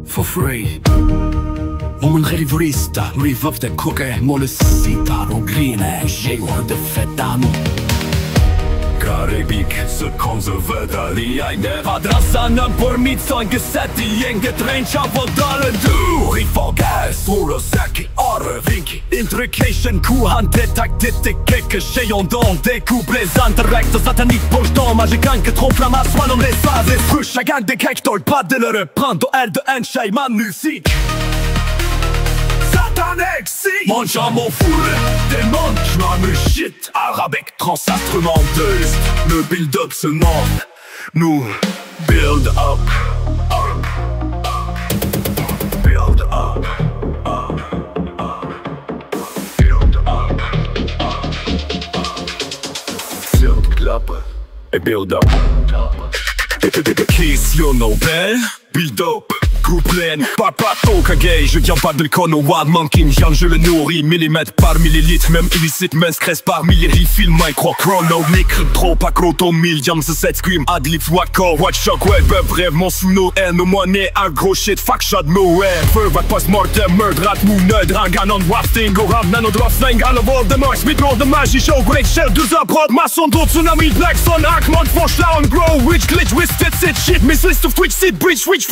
For free Un rivolista, rivofte koke molesita rugline, żegło de fetanu Karibik, se konservătăria de Adrasană pormiță în găseti, îngetrența vodală du Rifogas, urosaki, ore vinki Intrication, kuhan detaktitte keke Sheondon, découplezant Recte satanique, poche dans magican Que trop flamma, swallom les phases Frusha gang de kektor, pas de le reprendre Elle de un shaman musique Mangeant mon foule, démon, j'm'arme shit Arabique, trans-instrumenteuse Le build-up se demande Nous, build up Build up Build up Build up Et build up Question Nobel Build up Couplet, papa Okage, je viens pas de l'icône au Wild Monkey, je le nourris millimètre par millilitre, même illicite, mais stress par millérie, film micro chrono, micro trop pas croto, millions, ce set scream, adlib, wacko, watch shockwave, bref, mon sous nos haines, au moins né, un gros shit, fuck shot, no way, feu, va post-mortem, meurtre, rat, mou, nerd, rangan, on wafting, go rap, nano, drop, slang, all of all the noise, speed roll, the magie, show, great shell, 12 prod, maçon, d'eau, tsunami, black sun, Hackmont, Foch, down, grow, witch, glitch, twisted, shit, miss list of twitch, sit, bridge, switch,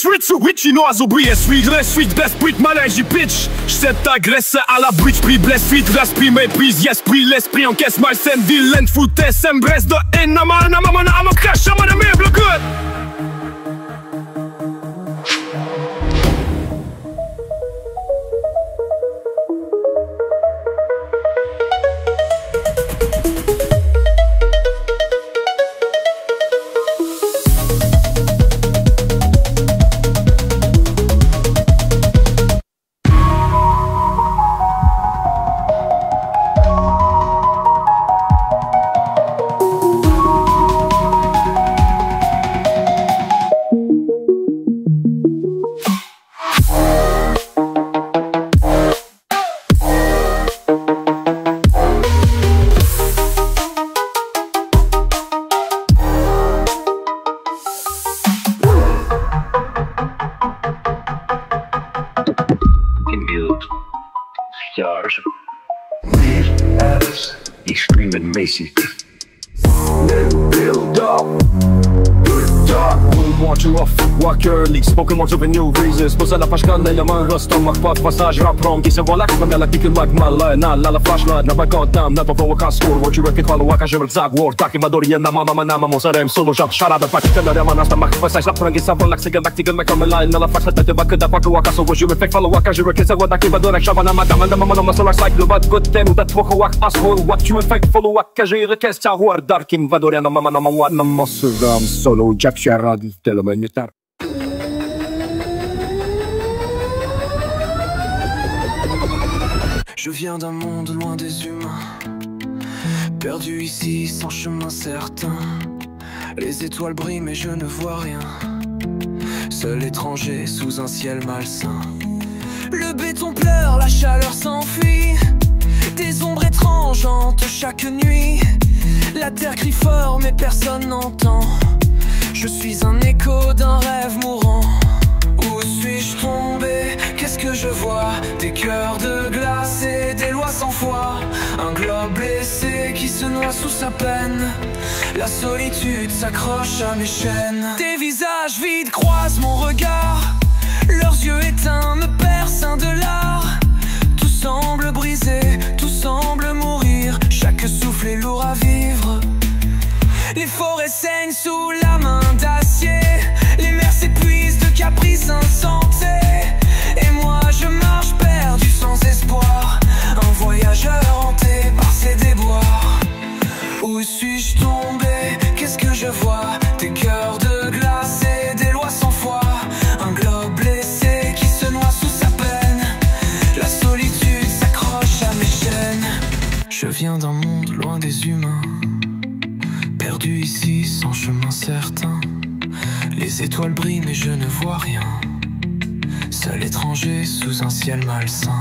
Switch, chinoise au bruit, suite, suite, best beat, malin, j'y pitch. J'cède t'agresse à la bridge, prix, bless, feed, respire, méprise, yes, pris, l'esprit, encaisse, malsaine, vilaine, foutaise, embrace de haine, namana, crash, amana, meuble, good. watch you off, walk early. Spoken words of a new reasons. På alla färskan eller man röst om makt på att passage rap rom. Gissa vad lagt med alla ticker mag malla. Alla flashlight, när man goddamn, när man får åka skor. What you reckon, follow waka, живет заговор. Так и мадори, на мама, на маму, сарем, соло, шап, шарада, пакет, на рема, наста, мах, фасай, шап, франги, савон, лак, сиган, тактиган, мэком, лайн, на фаш, это бака, да, паку, вака, соло, живет, фек, follow waka, живет, киса, вот так и бадорек, шабана, мадам, на мама, на солар, сайк, любат, год, тему, да, твоха, вак, асхол, what you effect, follow waka, живет, кес, тягуар, дарким, вадоря, на мама, на мама, на мосурам, соло, джак, шарад, телемонитар. Je viens d'un monde loin des humains, perdu ici sans chemin certain. Les étoiles brillent mais je ne vois rien, seul étranger sous un ciel malsain. Le béton pleure, la chaleur s'enfuit, des ombres étranges hantent chaque nuit. La terre crie fort mais personne n'entend, je suis un écho d'un rêve mourant. Où suis-je tombé? Qu'est-ce que je vois? Des cœurs de glace et des lois sans foi. Un globe blessé qui se noie sous sa peine. La solitude s'accroche à mes chaînes. Des visages vides croisent mon regard, leurs yeux éteints me percent un de l'art. Tout semble brisé, tout semble mourir, chaque souffle est lourd à vivre. Les forêts saignent sous la main d'acier, les mers s'épuisent de caprices insensés. Et moi je marche perdu sans espoir, un voyageur hanté par ces déboires. Où suis-je tombé? Qu'est-ce que je vois? Des cœurs de glace et des lois sans foi. Un globe blessé qui se noie sous sa peine. La solitude s'accroche à mes chaînes. Je viens d'un monde loin des humains, perdu ici sans chemin certain. Les étoiles brillent mais je ne vois rien, seul étranger sous un ciel malsain.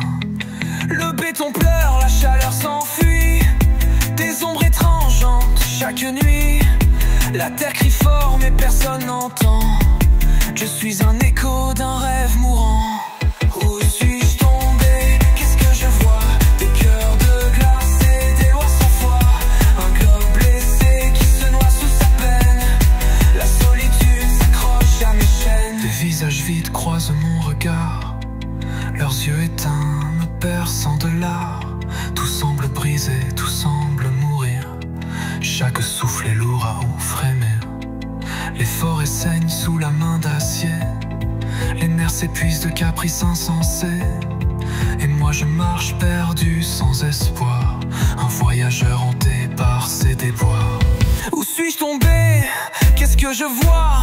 Le béton pleure, la chaleur s'enfuit, des ombres étranges hantent chaque nuit. La terre crie fort mais personne n'entend, je suis un écho d'un rêve mourant. Où suis-je tombé? Qu'est-ce que je vois? Des cœurs de glace et des lois sans foi. Un globe blessé qui se noie sous sa peine. La solitude s'accroche à mes chaînes. Des visages vides croisent mon regard, leurs yeux éteints me percent de l'art. Tout semble brisé, tout semble mourir, chaque souffle est lourd à en frémir. Les forêts saignent sous la main d'acier, les nerfs s'épuisent de caprices insensés. Et moi je marche perdu sans espoir, un voyageur hanté par ces déboires. Où suis-je tombé? Qu'est-ce que je vois?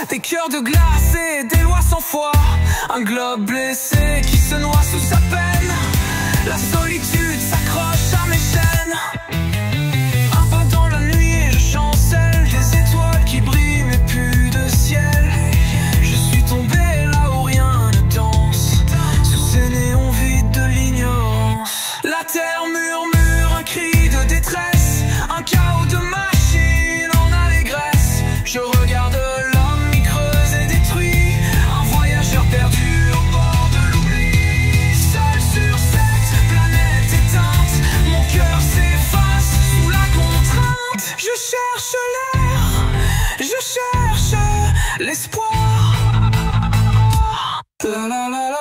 Des cœurs de glace et des lois sans foi. Un globe blessé qui se noie sous sa peine. La solitude s'accroche à mes chaînes. Un pas dans la nuit et je chancelle, des étoiles qui brillent mais plus de ciel. Je suis tombé là où rien ne danse, sous ces néons vides de l'ignorance. La terre murmure un cri de détresse, un chaos de machines en allégresse. Je regarde l'homme mi creuse et détruit, un voyageur perdu au bord de l'oubli. Seul sur cette planète éteinte, mon cœur s'efface sous la contrainte. Je cherche l'air, je cherche l'espoir. La la la la.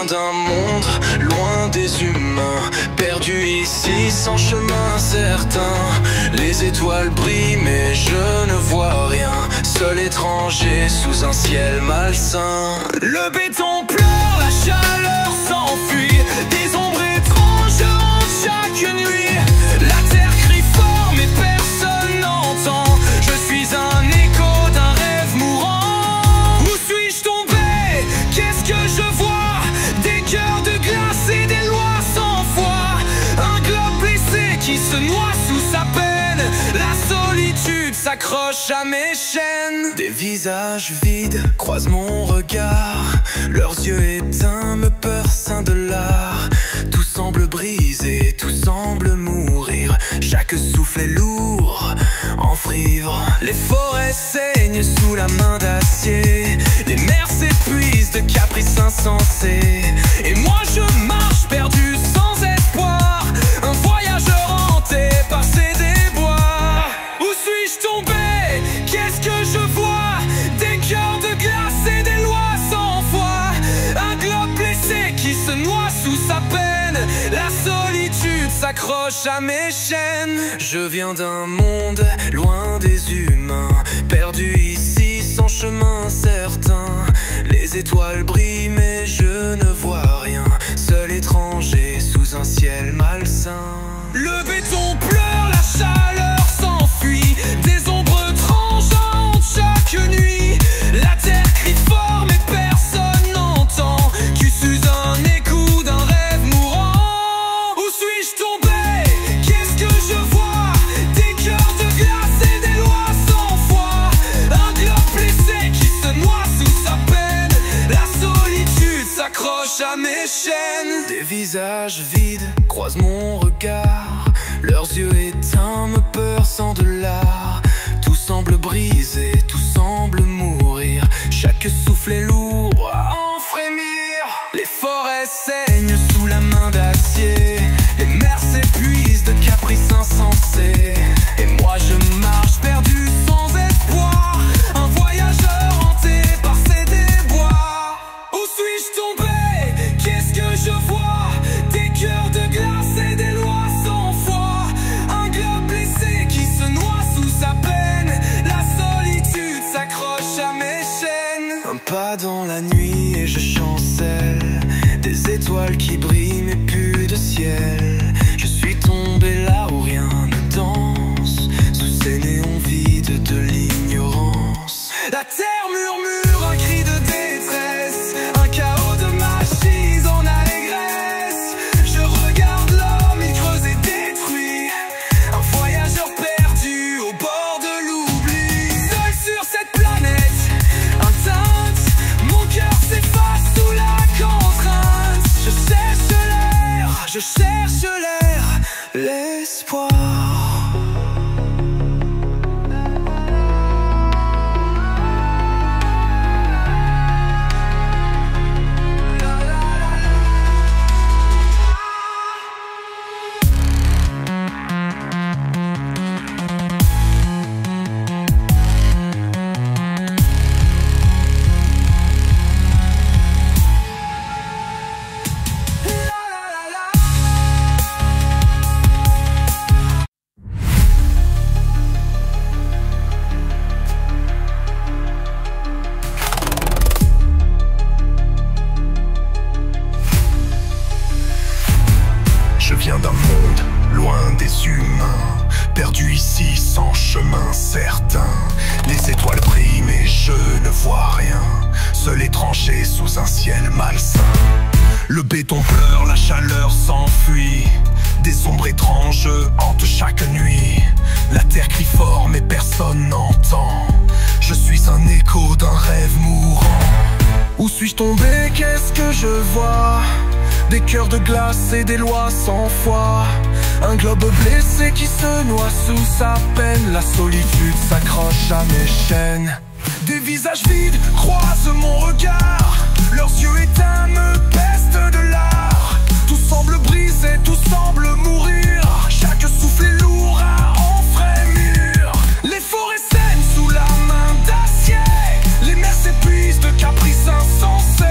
D'un monde loin des humains, perdu ici sans chemin certain. Les étoiles brillent mais je ne vois rien, seul étranger sous un ciel malsain. Le béton pleure, la chaleur s'enfuit, des ombres étranges hantent chaque nuit. qui se noie sous sa peine. La solitude s'accroche à mes chaînes. Des visages vides croisent mon regard, leurs yeux éteints me percent de l'art. Tout semble brisé, tout semble mourir, chaque souffle est lourd, enivre. Les forêts saignent sous la main d'acier, les mers s'épuisent de caprices insensés. Et moi je marche perdu sans espoir, un voyageur hanté par ces déboires. Où suis-je tombé? Qu'est-ce que je vois? Des cœurs de glace et des lois sans foi. Un globe blessé qui se noie sous sa peine. La solitude s'accroche à mes chaînes. Je viens d'un monde loin des humains, perdu ici sans chemin certain. Les étoiles brillent mais je ne vois rien, seul étranger sous un ciel malsain. Le béton pleure, la chaleur s'enfuit, des ombres tranchantes chaque nuit. La terre crie fort mais personne n'entend, tu suis un écho d'un rêve mourant. Où suis-je tombé? Qu'est-ce que je vois? Des cœurs de glace et des lois sans foi. Un globe blessé qui se noie sous sa peine. La solitude s'accroche à mes chaînes. Des visages vides croisent mon regard, leurs yeux éteints me percent de l'art. Tout semble brisé, tout semble mourir, chaque souffle est lourd à en frémir. Les forêts saignent sous la main d'acier, les mers s'épuisent de caprices insensés. Et moi je marche perdu sans espoir, un voyageur hanté par ces déboires. Où suis-je tombé? Qu'est-ce que je vois? Des cœurs de glace et des lois sans foi. Un globe blessé qui se noie sous sa peine. La solitude s'accroche à mes chaînes. Un pas dans la nuit et je chancelle, des étoiles qui brillent mais plus de ciel. Je suis tombé là où rien ne danse, sous ces néons vides de l'ignorance. La terre murmure un cri de détresse, un chaos de machines en allégresse. Je regarde l'homme, il creuse et détruit, un voyageur perdu au bord de l'oubli. Seul sur cette planète éteinte, mon cœur s'efface sous la contrainte. Je cherche l'air, l'espoir. Je viens d'un monde loin des humains, perdu ici sans chemin certain. Les étoiles brillent mais je ne vois rien, seul étranger sous un ciel malsain. Le béton pleure, la chaleur s'enfuit, des ombres étranges hantent chaque nuit. La terre crie fort mais personne n'entend, je suis un écho d'un rêve mourant. Où suis-je tombé? Qu'est-ce que je vois? Des cœurs de glace et des lois sans foi. Un globe blessé qui se noie sous sa peine. La solitude s'accroche à mes chaînes. Des visages vides croisent mon regard, leurs yeux éteints me pestent de l'art. Tout semble brisé, tout semble mourir, chaque souffle est lourd à en frémir. Les forêts saignent sous la main d'acier, les mers s'épuisent de caprices insensés.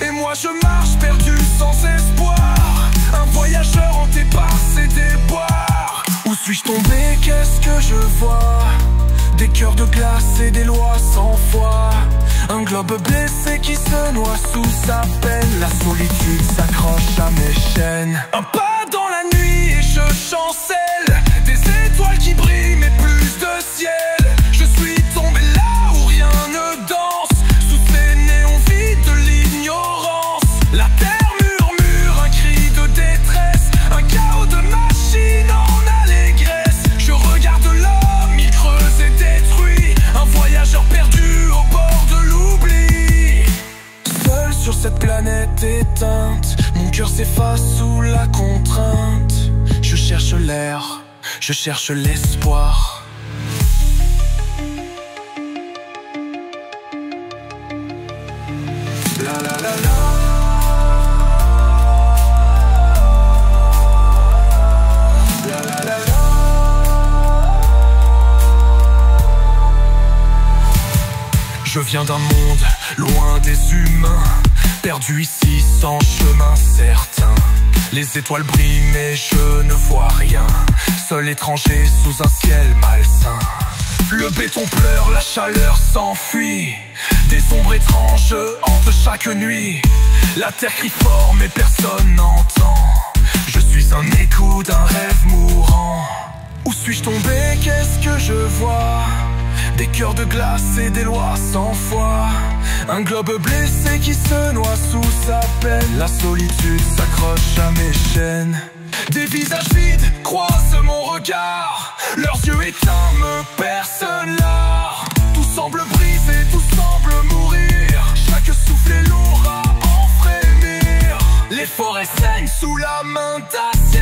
Et moi je marche perdu sans espoir, un voyageur hanté par ces déboires. Où suis-je tombé? Qu'est-ce que je vois? Des cœurs de glace et des lois sans foi. Un globe blessé qui se noie sous sa peine. La solitude s'accroche à mes chaînes. Un pas dans la nuit et je chancelle, des étoiles qui brillent mais plus de ciel. Je suis tombé là où rien ne danse, sous ces néons vides de l'ignorance. La terre murmure un cri de détresse, un chaos de machines en s'efface sous la contrainte. Je cherche l'air, je cherche l'espoir. La la la la. La la la la. Je viens d'un monde loin des humains, perdu ici sans chemin certain. Les étoiles brillent mais je ne vois rien, seul étranger sous un ciel malsain. Le béton pleure, la chaleur s'enfuit, des ombres étranges hantent chaque nuit. La terre crie fort mais personne n'entend, je suis un écho d'un rêve mourant. Où suis-je tombé, qu'est-ce que je vois? Des cœurs de glace et des lois sans foi. Un globe blessé qui se noie sous sa peine. La solitude s'accroche à mes chaînes. Des visages vides croisent mon regard, leurs yeux éteints me percent l'art. Tout semble brisé, tout semble mourir, chaque souffle est lourd à en frémir. Les forêts saignent sous la main d'acier,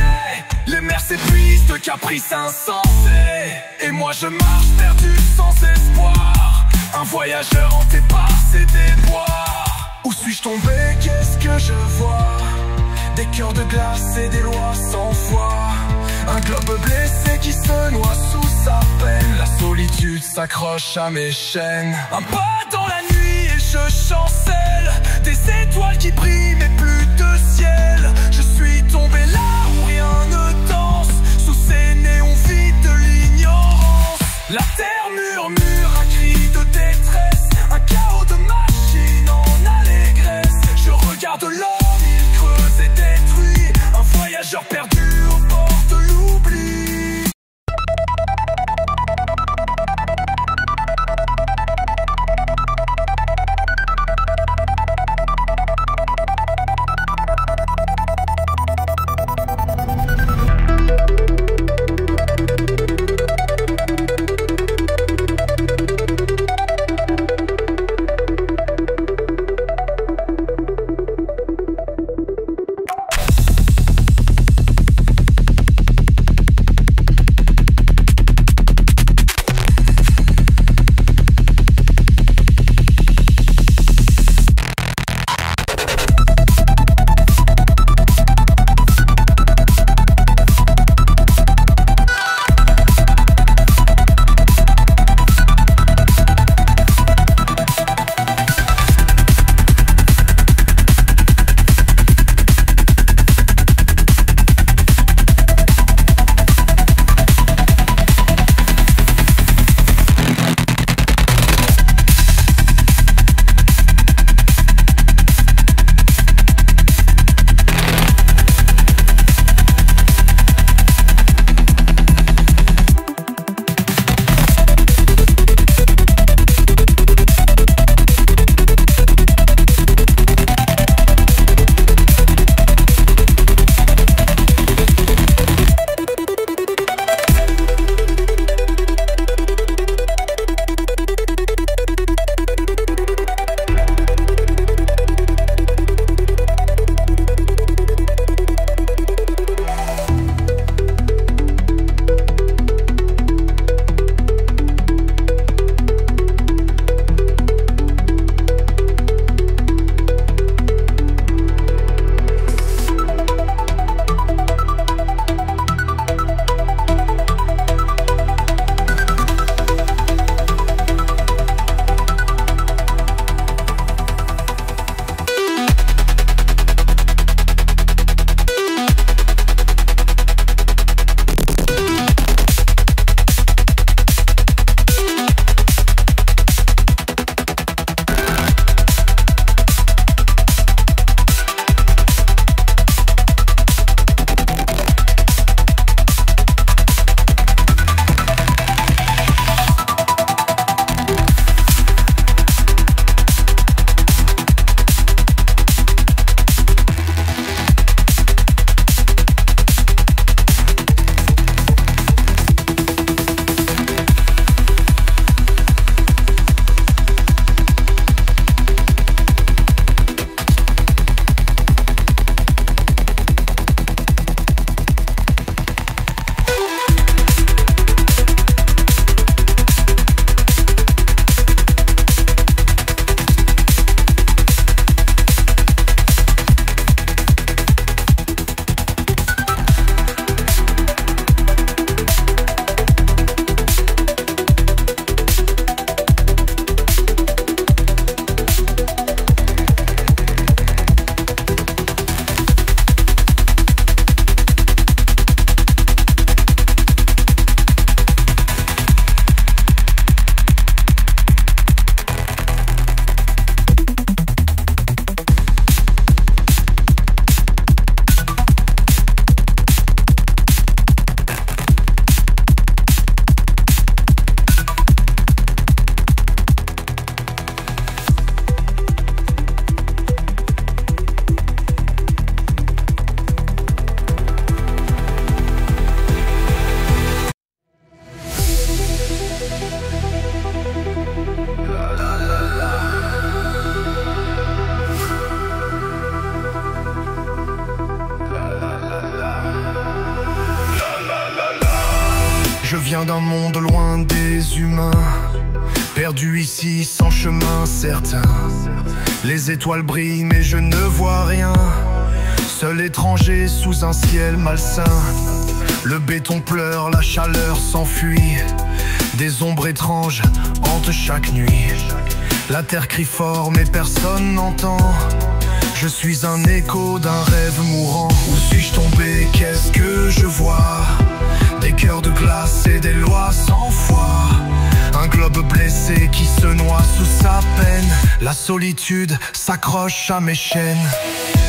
les mers s'épuisent de caprices insensés. Et moi je marche perdu sans espoir, un voyageur hanté par ses déboires. Où suis-je tombé, qu'est-ce que je vois? Des cœurs de glace et des lois sans foi. Un globe blessé qui se noie sous sa peine. La solitude s'accroche à mes chaînes. Un pas dans la nuit et je chancelle, des étoiles qui brillent mais plus de ciel. Je suis tombé là où rien ne danse, sous ces néons vides de l'ignorance. La terre murmure un cri de détresse, un chaos de machines en allégresse. Je regarde l'homme, il creuse et détruit, un voyageur perdu au bord de l'oubli. Je viens d'un monde loin des humains, perdu ici sans chemin certain. Les étoiles brillent mais je ne vois rien, seul étranger sous un ciel malsain. Le béton pleure, la chaleur s'enfuit, des ombres étranges hantent chaque nuit. La terre crie fort mais personne n'entend, je suis un écho d'un rêve mourant. Où suis-je tombé, qu'est-ce que je vois? Des cœurs de glace et des lois sans foi, un globe blessé qui se noie sous sa peine. La solitude s'accroche à mes chaînes.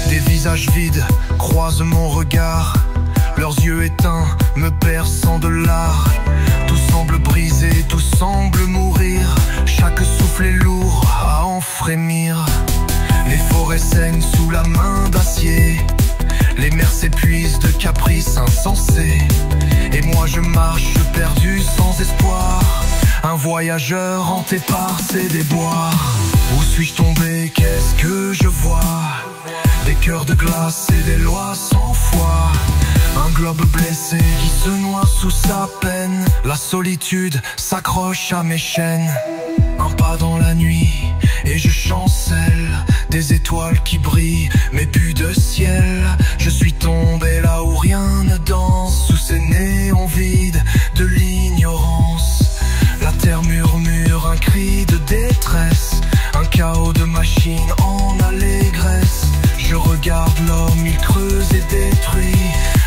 Des visages vides croisent mon regard, leurs yeux éteints me perçant de l'art. Tout semble brisé, tout semble mourir, chaque souffle est lourd à en frémir. Les forêts saignent sous la main d'acier, les mers s'épuisent de caprices insensés. Et moi je marche perdu sans espoir, un voyageur hanté par ses déboires. Où suis-je tombé, qu'est-ce que je vois? Des cœurs de glace et des lois sans foi, un globe blessé qui se noie sous sa peine. La solitude s'accroche à mes chaînes. Un pas dans la nuit et je chancelle, des étoiles qui brillent mais plus de ciel. Je suis tombé là où rien ne danse, sous ces néons vides de l'ignorance. La terre murmure un cri de détresse, un chaos de machines en allégresse. Je regarde l'homme, il creuse et détruit,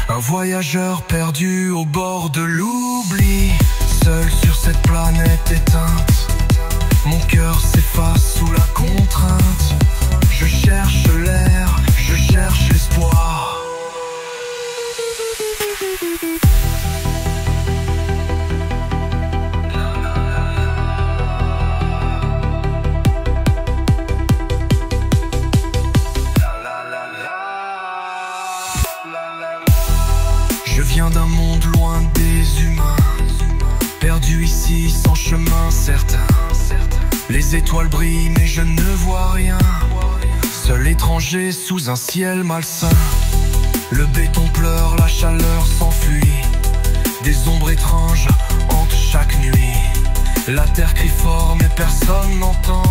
un voyageur perdu au bord de l'oubli. Seul sur cette planète éteinte, mon cœur s'efface sous la contrainte. Je cherche l'air, je cherche l'espoir. Je viens d'un monde loin des humains, perdu ici sans chemin certain. Les étoiles brillent mais je ne vois rien, seul étranger sous un ciel malsain. Le béton pleure, la chaleur s'enfuit, des ombres étranges hantent chaque nuit. La terre crie fort mais personne n'entend,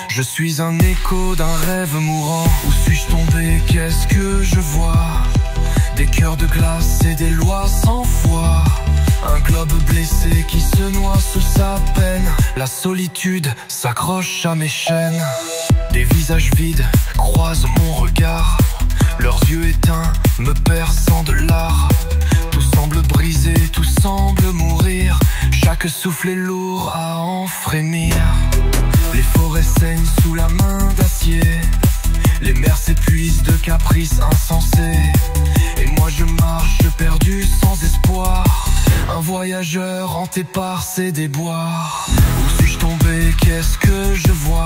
je suis un écho d'un rêve mourant. Où suis-je tombé, qu'est-ce que je vois? Des cœurs de glace et des lois sans foi, un globe blessé qui se noie sous sa peine. La solitude s'accroche à mes chaînes. Des visages vides croisent mon regard, leurs yeux éteints me perçant de l'art. Tout semble brisé, tout semble mourir, chaque souffle est lourd à en frémir. Les forêts saignent sous la main d'acier, les mers s'épuisent de caprices insensés. Et moi je marche perdu sans espoir, un voyageur hanté par ses déboires. Où suis-je tombé, qu'est-ce que je vois?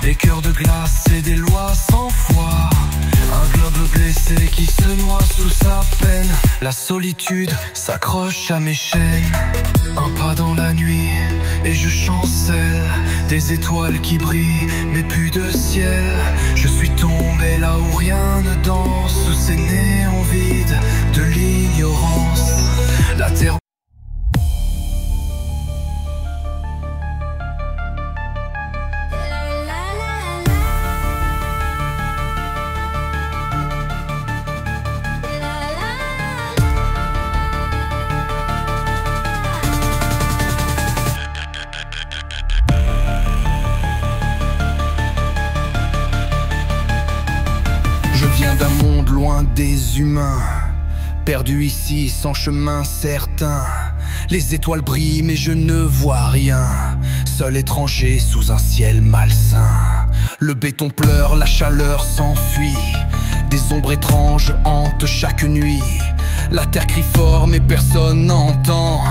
Des cœurs de glace et des lois sans foi, un globe blessé qui se noie sous sa peine. La solitude s'accroche à mes chaînes. Un pas dans la nuit et je chancelle, des étoiles qui brillent mais plus de ciel. Je suis tombé là où rien ne danse, sous ces néons vides de l'ignorance. La terre d'un monde loin des humains, perdu ici sans chemin certain. Les étoiles brillent mais je ne vois rien, seul étranger sous un ciel malsain. Le béton pleure, la chaleur s'enfuit, des ombres étranges hantent chaque nuit. La terre crie fort mais personne n'entend,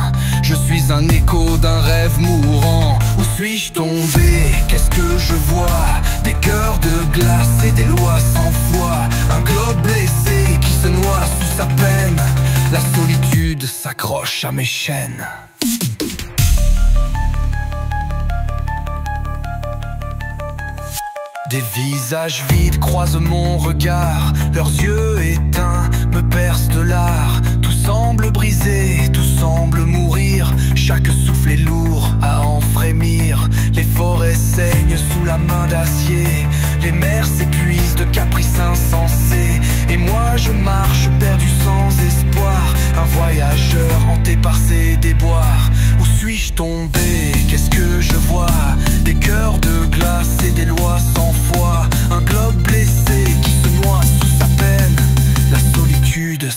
je suis un écho d'un rêve mourant. Où suis-je tombé, qu'est-ce que je vois? Des cœurs de glace et des lois sans foi, un globe blessé qui se noie sous sa peine. La solitude s'accroche à mes chaînes. Des visages vides croisent mon regard, leurs yeux éteints me percent de l'art. Tout semble brisé, tout semble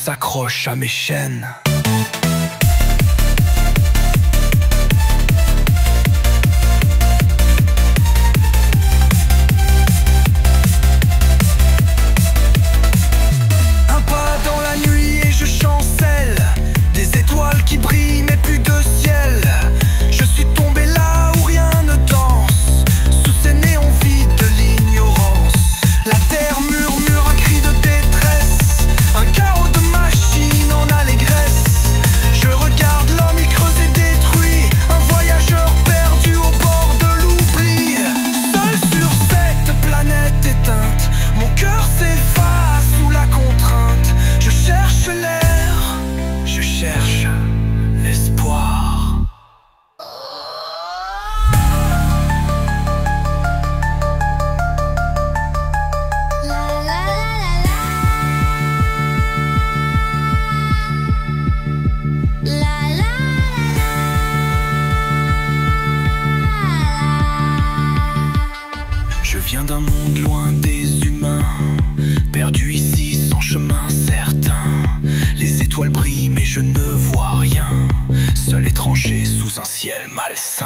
s'accroche à mes chaînes. Un pas dans la nuit et je chancelle. Des étoiles qui brillent mais plus de ciel. Je suis tombé là où rien ne danse, sous ces néons vides de l'ignorance. La terre murmure un cri de détresse, un chaos de machines en allégresse. Je regarde l'homme, il creuse et détruit, un voyageur perdu au bord de l'oubli. Seul sur cette planète éteinte, mon cœur s'efface sous la contrainte. Je cherche l'air, je cherche l'espoir. Je viens d'un monde loin des humains, perdu ici sans chemin certain. Les étoiles brillent mais je ne vois rien, seul étranger sous un ciel malsain.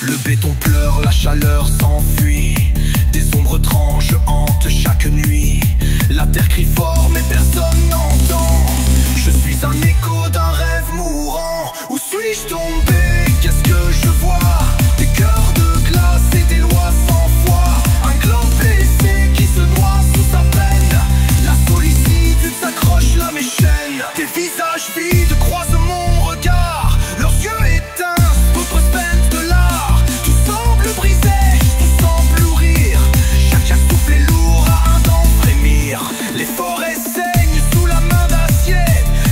Le béton pleure, la chaleur s'enfuit, des ombres étranges hantent chaque nuit. La terre crie fort mais personne n'entend. Je suis un écho d'un rêve mourant. Où suis-je tombé? Qu'est-ce que je vois? Des cœurs de glace et des lois sans foi. Un globe blessé qui se noie sous sa peine. La sollicitude s'accroche là mes chaînes. Des visages vides croisent mon regard, leurs yeux éteints, d'autres spendent de l'art. Tout semble brisé, tout semble mourir. Chaque souffle est lourd à un d'en frémir. Les forêts saignent sous la main d'acier.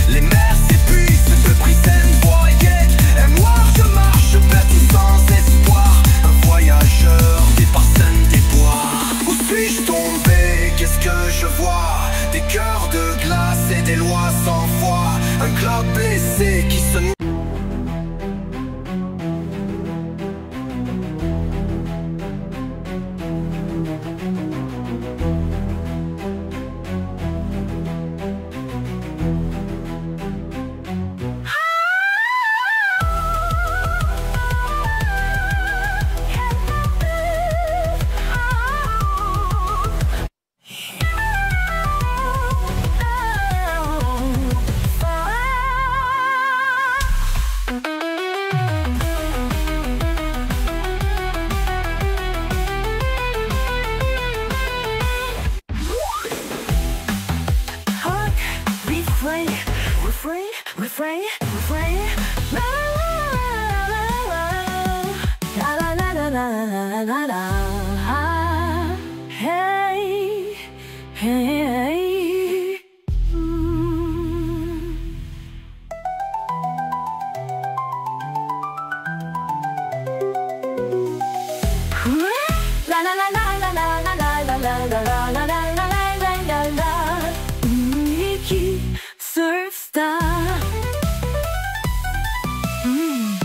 Les mers s'épuisent, peu prisènes voyaient. Et moi je marche perdu sans espoir, un voyageur des parsemés des bois. Où suis-je tombé? Qu'est-ce que je vois? Des cœurs de glace et des lois sans foi. Un globe blessé qui se noie. Hey, hey, la la la la la la la la la la la la la. Mickey Surfstar.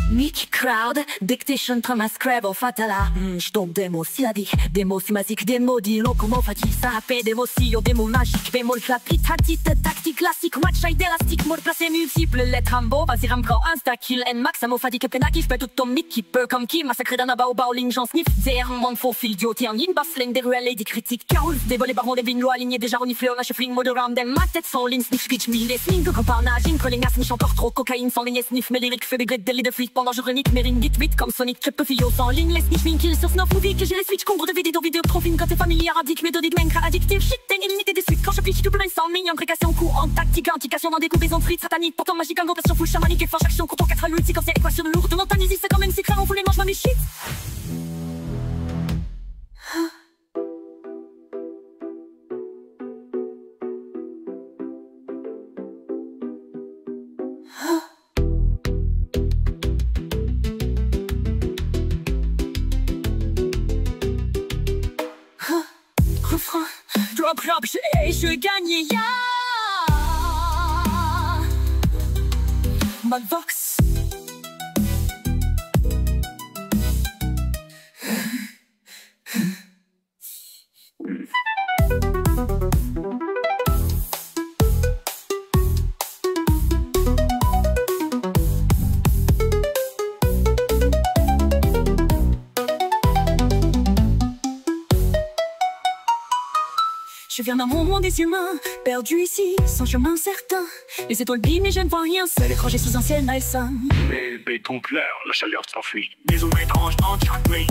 Mickey Crowd, Dictation Thomas Scrabble Fatala. Stop démo syllabique, démo simasique, démo dit locomofatique, ça rappelle démo sillon, démo magique, bémol clapique, tactique classique, watch side élastique, mode placé multiple, lettres rambo, vas-y ramco, insta kill, n max, amofadique, pénakif, fait tout ton Mickey, peu comme qui, massacré d'un abat au bowling, j'en sniff, zéro, mon faux fil, duoté en ligne, baffling, des ruelles, lady critique, carol, des volets barons, des vignes, aligné, déjà reniflé, on a shuffling, mode random, ma tête sans ligne, sniff, speech, mille, et sning, comparnage, calling, sniff, encore trop, cocaïne, sans ligne, sniff, mes lyriques, fait des grades, délit de flic, pendant je renique, mes ring, vite comme Sonic, trip, fio, sans ligne, les sniff, min, kill, sur Snuff, movie, que j'ai les switch, concours de vidéo, profine, quand t'es familier, addict, méthodique, main, addictif, shit, t'es illimité des suites, quand je fiche, double sans ligne, imbrication, coup, en tactique, indication dans des combinaisons frites, satanique, pourtant magique, invocation, full chamanique, et force action, courant 4 à 8, comme c'est équation de lourd, de montagne, c'est quand même secret, on vous les mange, ma mes shit. Drop, je gagne, ya. Malvox. Je viens d'un monde des humains, perdu ici, sans chemin certain. Les étoiles brillent mais je ne vois rien, seul étranger sous un ciel malsain. Mais le béton pleure, la chaleur s'enfuit. Les ombres étranges en chaque nuit.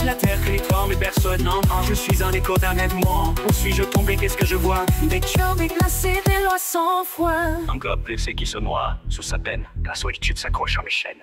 La terre crie fort mais personne n'entend. Je suis un écho d'un événement. Où suis-je tombé, qu'est-ce que je vois? Des cœurs déglacés, des lois sans foi. Un globe blessé qui se noie sous sa peine. La solitude s'accroche à mes chaînes.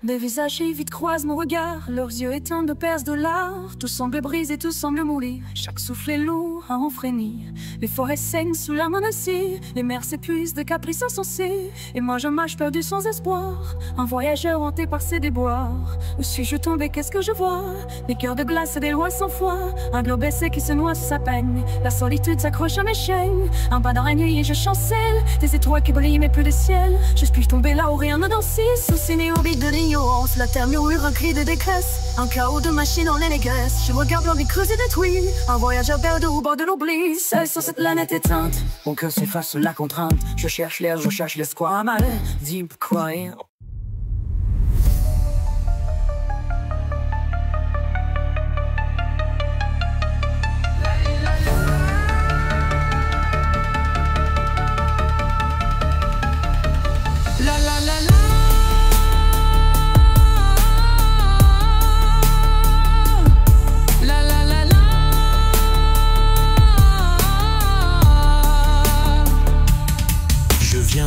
Des visages évites croisent mon regard, leurs yeux éteints de perces de l'art. Tout semble brisé, tout semble mourir, chaque souffle est lourd à en frémir. Les forêts saignent sous la main d'acier, les mers s'épuisent de caprices insensés. Et moi je marche perdu sans espoir, un voyageur hanté par ses déboires. Où suis-je tombé, qu'est-ce que je vois? Des cœurs de glace et des lois sans foi. Un globe baissé qui se noie sous sa peine. La solitude s'accroche à mes chaînes. Un pas dans la nuit et je chancelle. Des étoiles qui brillent mais plus de ciel. Je puis tomber là où rien ne dansait, sous ces néobites de l'ignorance. La terre murmure un cri de détresse, un chaos de machines en allégresse. Je regarde l'homme creusé détruit, un voyageur perdu au bord de l'oubli. Seul sur cette planète éteinte, mon cœur s'efface sous la contrainte. Je cherche l'air, je cherche l'espoir, mal deep crying.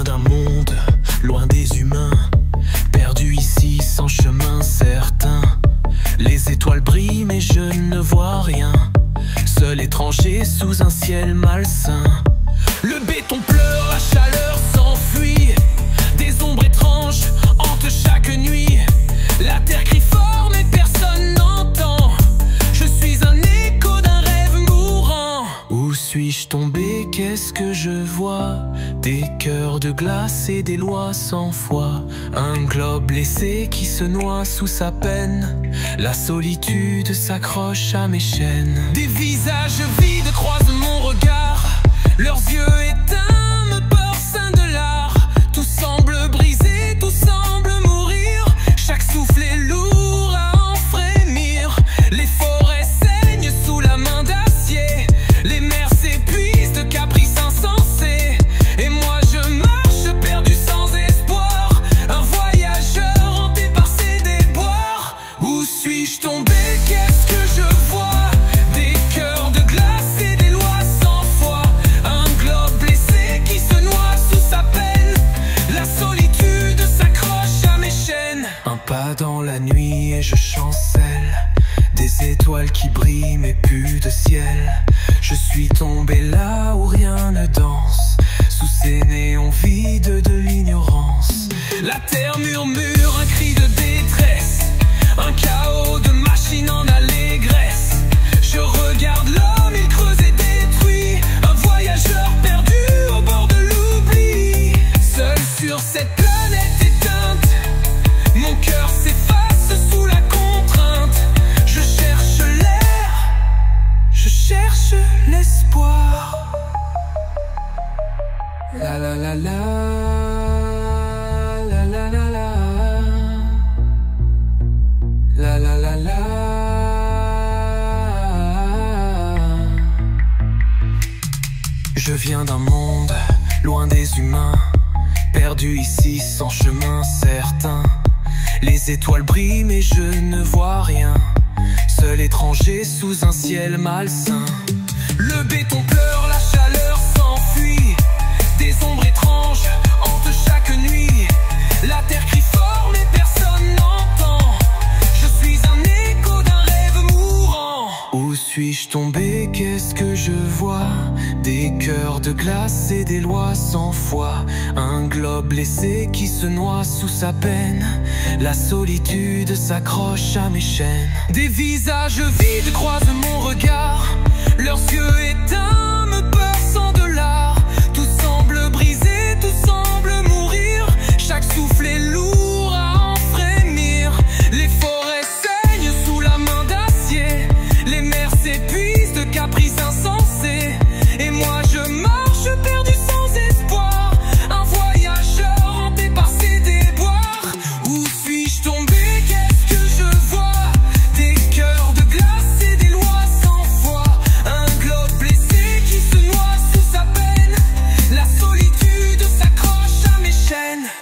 D'un monde loin des humains, perdu ici sans chemin certain. Les étoiles brillent mais je ne vois rien, seul étranger sous un ciel malsain. Le béton pleure, la chaleur s'enfuit, des ombres étranges hantent chaque nuit. La terre crie fort mais personne n'entend, je suis un écho d'un rêve mourant. Où suis-je tombé, qu'est-ce que je vois? Des cœurs de glace et des lois sans foi. Un globe blessé qui se noie sous sa peine. La solitude s'accroche à mes chaînes. Des visages vides croisent mon regard, leurs yeux éteints me porcent de l'art. Tout semble brisé, tout semble mourir, chaque souffle est lourd à en frémir. Les forêts saignent sous la main d'acier, les mers s'épuisent de caprices insensés. Et moi je marche perdu sans espoir, un voyageur hanté par ses déboires. Où suis-je tombé, qu'est-ce que je vois? Des cœurs de glace et des lois sans foi. Un globe blessé qui se noie sous sa peine. La solitude s'accroche à mes chaînes. Un pas dans la nuit et je chancelle, des étoiles qui brillent mais plus de ciel. Je suis tombé là où rien ne danse, sous ces néons vides de l'ignorance. La terre murmure un cri de détresse, un chaos de machines en allégresse. Je regarde l'homme, il creuse et détruit, un voyageur perdu au bord de l'oubli. Seul sur cette planète éteinte, mon cœur s'efface sous la contrainte. Je cherche l'air, je cherche l'espoir. La la la la, la la la la, la la la la. Je viens d'un monde loin des humains, perdu ici sans chemin certain. Les étoiles brillent mais je ne vois rien, seul étranger sous un ciel malsain. Le béton pleure, la chaleur s'enfuit, des ombres étranges hantent chaque nuit. La terre crie fort mais personne n'entend, je suis un écho d'un rêve mourant. Où suis-je tombé, qu'est-ce que je vois? Des cœurs de glace et des lois sans foi. Un globe blessé qui se noie sous sa peine. La solitude s'accroche à mes chaînes. Des visages vides croisent mon regard, leurs yeux éteints me porcent de l'art. Tout semble brisé, tout semble mourir, chaque souffle est lourd à en frémir. Les forêts saignent sous la main d'acier, les mers s'épuisent de caprices insensés. Et moi je marche perdu sans espoir, un voyageur hanté par ses déboires. Où suis-je tombé, qu'est-ce que je vois? Des cœurs de glace et des lois sans foi. Un globe blessé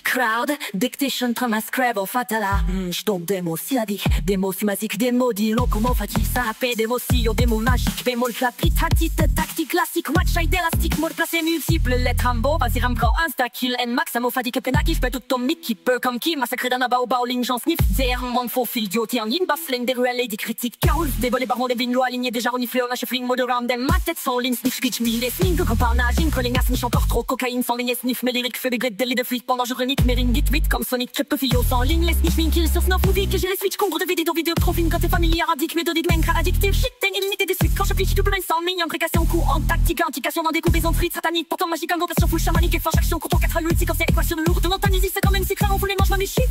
Mickey Crowd, Dictation Thomas Scrabble Fatala J'tombe des mots syllabiques, des mots sémasiques, des mots dits locomofatifs. Ça rappelle des mots sillons, des mots magiques, bémol clapique, tactite, tactique classique, watch élastique, mode placé multiple, lettres rambo, vas-y ramco, insta, kill, n max, amophatique, pénatif, fait tout ton Mickey, peu comme qui, massacré d'un abat au bowling, j'en sniff, DR, mon faux fil, duoté en ligne, baffling, des ruelles et des critiques, carole, des volets barons, des vignes, alignés, déjà reniflés, on a chefling, mode random, ma tête sans ligne, sniff, speech, mille, et sning, comparnage, calling, sniff, encore trop, cocaïne, sans ligne, sniff, mes lyriques, fait des grades, délit de flic, pendant je renique, mes ring, vite, comme Sonic, trip, fio, sans ligne, les sniffing, kill, sur snuff, movie, que j'ai les switch, concours de vidéo, profine, quand t'es familier, radique, méthodique, main, addictif, shit, t'es illimité des suites, quand je fiche, double sans ligne, imbrication, coup, en tactique, indication dans des combinaisons frites, satanique, pourtant magique, invocation, full chamanique, et force action, courant 4 à 8, c'est comme c'est équation de lourde, montagne, c'est quand même si clair, on fout les manches, ma mes shit.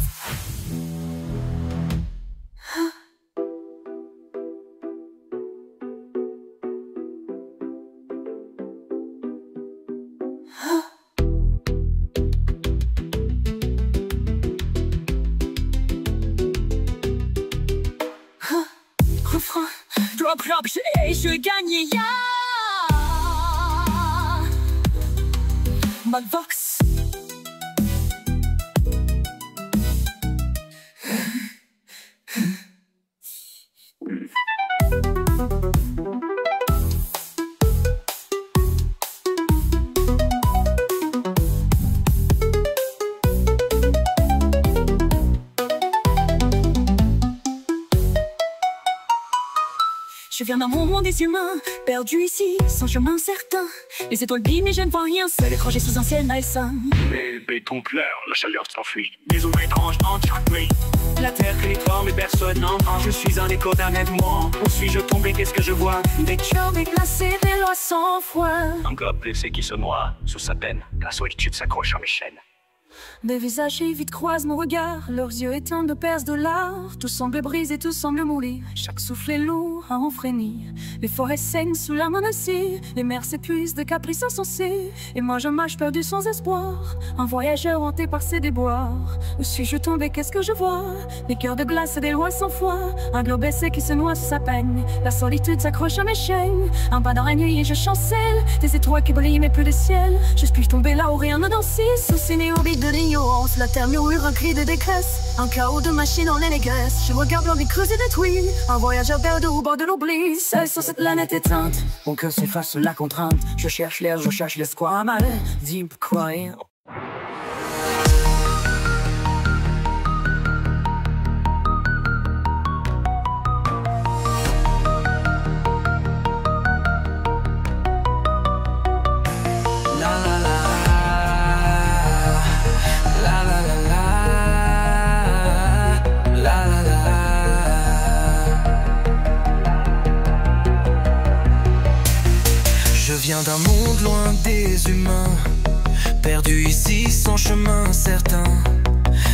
Refrain, drop, je gagne, ya. Malvox. Je viens d'un monde des humains, perdu ici, sans chemin certain. Les étoiles brillent mais je ne vois rien, seul étranger sous un ciel malsain. Les bétons pleurent, la chaleur s'enfuit. Les ombres étranges entrecueillent. La terre crie fort mais personne n'entend. Je suis un écho d'un événement. Où suis-je tombé, qu'est-ce que je vois? Des cœurs déplacés, des lois sans foi. Un globe blessé qui se noie sous sa peine. La solitude s'accroche à mes chaînes. Des visages vite croisent mon regard, leurs yeux éteints de perces de l'art. Tout semble brisé, tout semble mourir, chaque souffle est lourd à en frémir. Les forêts saignent sous la menacée, les mers s'épuisent de caprices insensés. Et moi je marche perdu sans espoir, un voyageur hanté par ses déboires. Où suis-je tombé, qu'est-ce que je vois? Des cœurs de glace et des lois sans foi. Un globe baissé qui se noie sous sa peine. La solitude s'accroche à mes chaînes. Un pas dans la nuit et je chancelle. Des étoiles qui brillent mais plus de ciel. Je puis tomber là où rien ne dansait, sous ces néobites de l'ignorance. La terre murmure un cri de détresse, un chaos de machines en allégresse. Je regarde l'homme creusé détruit, un voyageur perdu au bord de l'oubli. Seul sur cette planète éteinte, mon cœur s'efface sous la contrainte. Je cherche l'air, je cherche l'espoir, mal deep crying. Je viens d'un monde loin des humains, perdu ici sans chemin certain.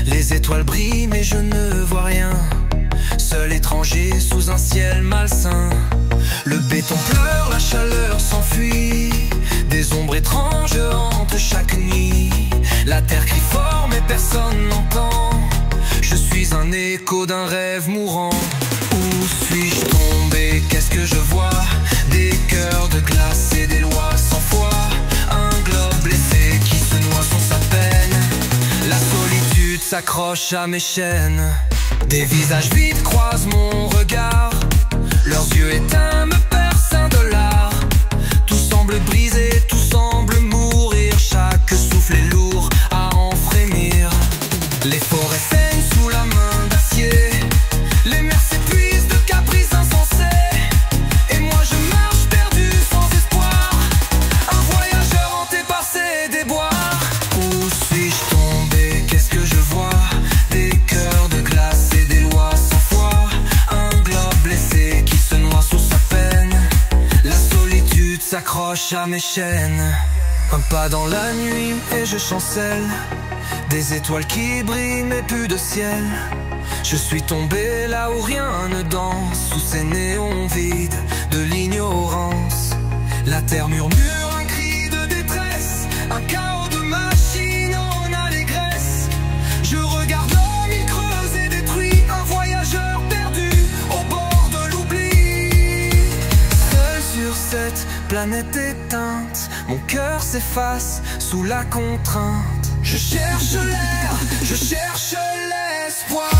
Les étoiles brillent mais je ne vois rien, seul étranger sous un ciel malsain. Le béton pleure, la chaleur s'enfuit, des ombres étranges hantent chaque nuit. La terre crie fort mais personne n'entend, je suis un écho d'un rêve mourant. Où suis-je tombé, qu'est-ce que je vois? Des cœurs de glace et des lois sans foi. Un globe blessé qui se noie sous sa peine. La solitude s'accroche à mes chaînes. Des visages vides croisent mon regard, leurs yeux éteints me percent un dollar. Tout semble brisé, tout semble mourir, chaque souffle est lourd à en frémir. Les forêts saignent sous la main d'acier, les mers s'épuisent de caprices insensés. Et moi je marche perdu sans espoir, un voyageur hanté par ses déboires. Où suis-je tombé, qu'est-ce que je vois? Des cœurs de glace et des lois sans foi. Un globe blessé qui se noie sous sa peine. La solitude s'accroche à mes chaînes. Un pas dans la nuit et je chancelle, des étoiles qui brillent mais plus de ciel. Je suis tombé là où rien ne danse, sous ces néons vides de l'ignorance. La terre murmure un cri de détresse, un chaos de machines en allégresse. Je regarde l'homme il creuse et détruit, un voyageur perdu au bord de l'oubli. Seul sur cette planète éteinte, mon cœur s'efface sous la contrainte. Je cherche l'air, je cherche l'espoir.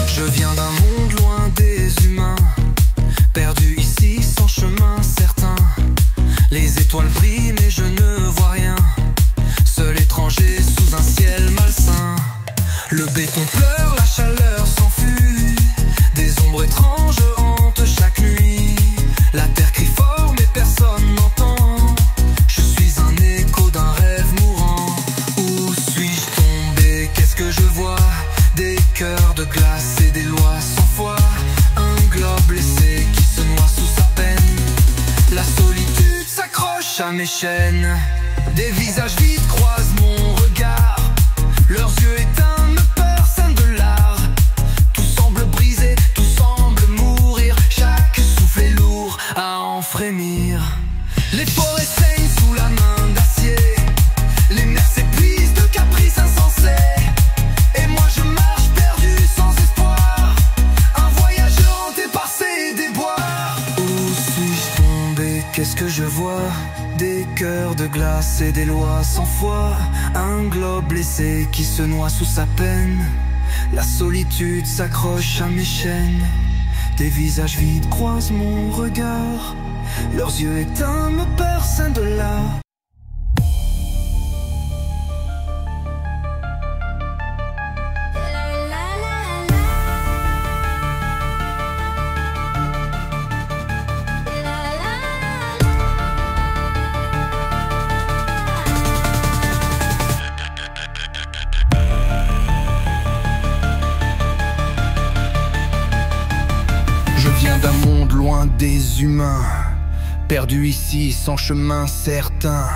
Je viens d'un monde loin des humains, perdu ici sans chemin certain. Les étoiles brillent mais je ne vois rien, seul étranger sous un ciel malsain. Le béton pleure, la chaleur s'enfuit, des ombres étranges hantent chaque nuit. La terre crie fort mais personne n'entend, je suis un écho d'un rêve mourant. Où suis-je tombé? Qu'est-ce que je vois? Des cœurs de glace et des lois sans foi, un globe blessé qui se noie sous sa peine. La solitude s'accroche à mes chaînes, des visages vides croisent mon regard, leurs yeux éteints me percent de l'art. Tout semble brisé, tout semble mourir, chaque souffle est lourd à en frémir. Les forêts saignent sous la main d'acier, les mers s'épuisent de caprices insensés. Et moi je marche perdu sans espoir, un voyageur hanté par ces déboires. Où suis-je tombé? Qu'est-ce que je vois? Des cœurs de glace et des lois sans foi, un globe blessé qui se noie sous sa peine. La solitude s'accroche à mes chaînes, des visages vides croisent mon regard, leurs yeux éteints me percent de l'art. Je viens d'un monde loin des humains, perdu ici sans chemin certain.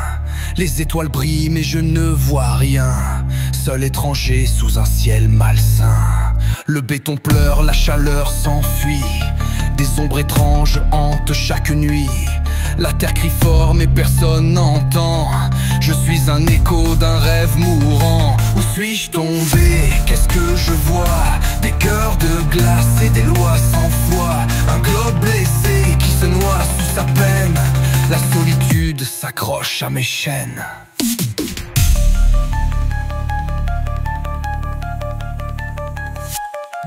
Les étoiles brillent mais je ne vois rien, seul étranger sous un ciel malsain. Le béton pleure, la chaleur s'enfuit, des ombres étranges hantent chaque nuit. La terre crie fort mais personne n'entend, je suis un écho d'un rêve mourant. Où suis-je tombé? Qu'est-ce que je vois? Des cœurs de glace et des lois sans foi, un globe blessé qui se noie sous sa peine. La solitude s'accroche à mes chaînes.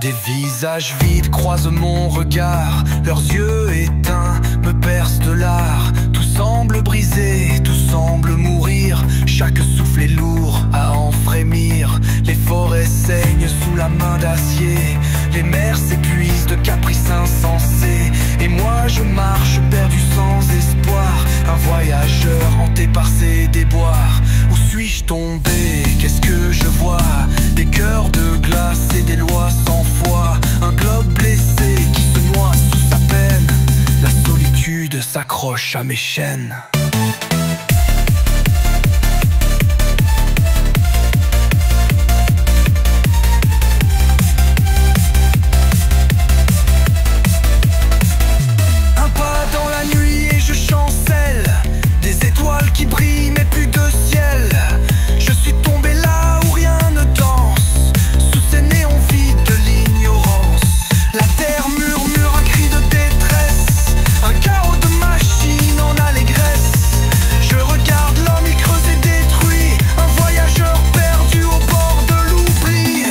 Des visages vides croisent mon regard, leurs yeux éteints me percent de l'art. Tout semble brisé, tout semble mourir, chaque souffle est lourd à en frémir. Les forêts saignent sous la main d'acier, les mers s'épuisent de caprices insensés. Et moi je marche perdu sans espoir, un voyageur hanté par ces déboires. Où suis-je tombé? Qu'est-ce que je vois? Des cœurs de glace et des lois sans foi, un globe blessé qui se noie sous sa peine. La solitude s'accroche à mes chaînes. Un pas dans la nuit et je chancelle, des étoiles qui brillent mais plus de ciel. Je suis tombé là où rien ne danse, sous ces néons vides de l'ignorance. La terre murmure un cri de détresse, un chaos de machines en allégresse. Je regarde l'homme, il creuse et détruit, un voyageur perdu au bord de l'oubli.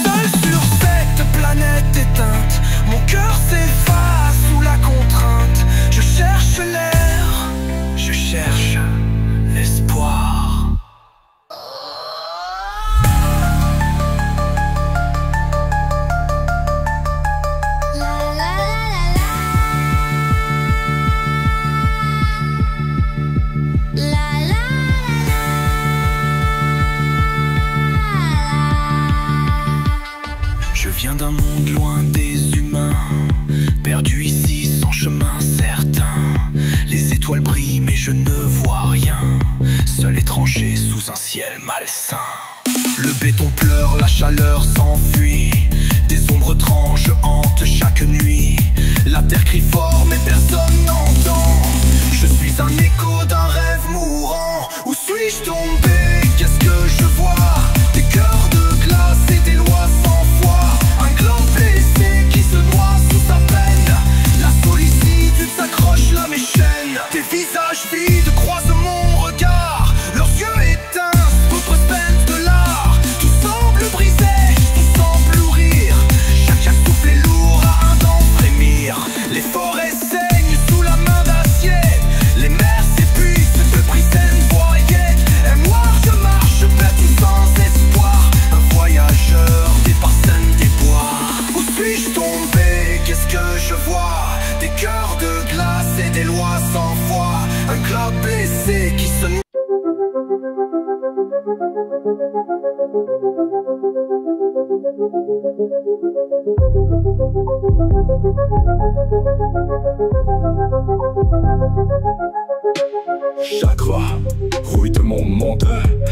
Seul sur cette planète éteinte, mon cœur s'efface sous la contrainte. Je cherche l'air, je cherche l'espoir. Je viens d'un monde loin des humains, perdu ici sans chemin certain. Les étoiles brillent mais je ne vois rien, seul étranger sous un ciel malsain. Le béton pleure, la chaleur s'enfuit, des ombres étranges hantent chaque nuit. La terre crie fort mais personne n'entend, je suis un écho d'un rêve mourant. chaînes. Tes visages vides croisent mon regard, leurs yeux éteints, d'autres spendent de l'art. Tout semble brisé, tout semble mourir. Chaque souffle est lourd à un d'en frémir. Les forêts saignent sous la main d'acier. Les mers s'épuisent de brisaines bois et guet. Et moi je marche perdu sans espoir, un voyageur des parsemés des bois. Où suis-je tombé? Qu'est-ce que je vois? Des cœurs de glace et des lois sans foi. Un club blessé qui se... Chakra, rouille de mon monde.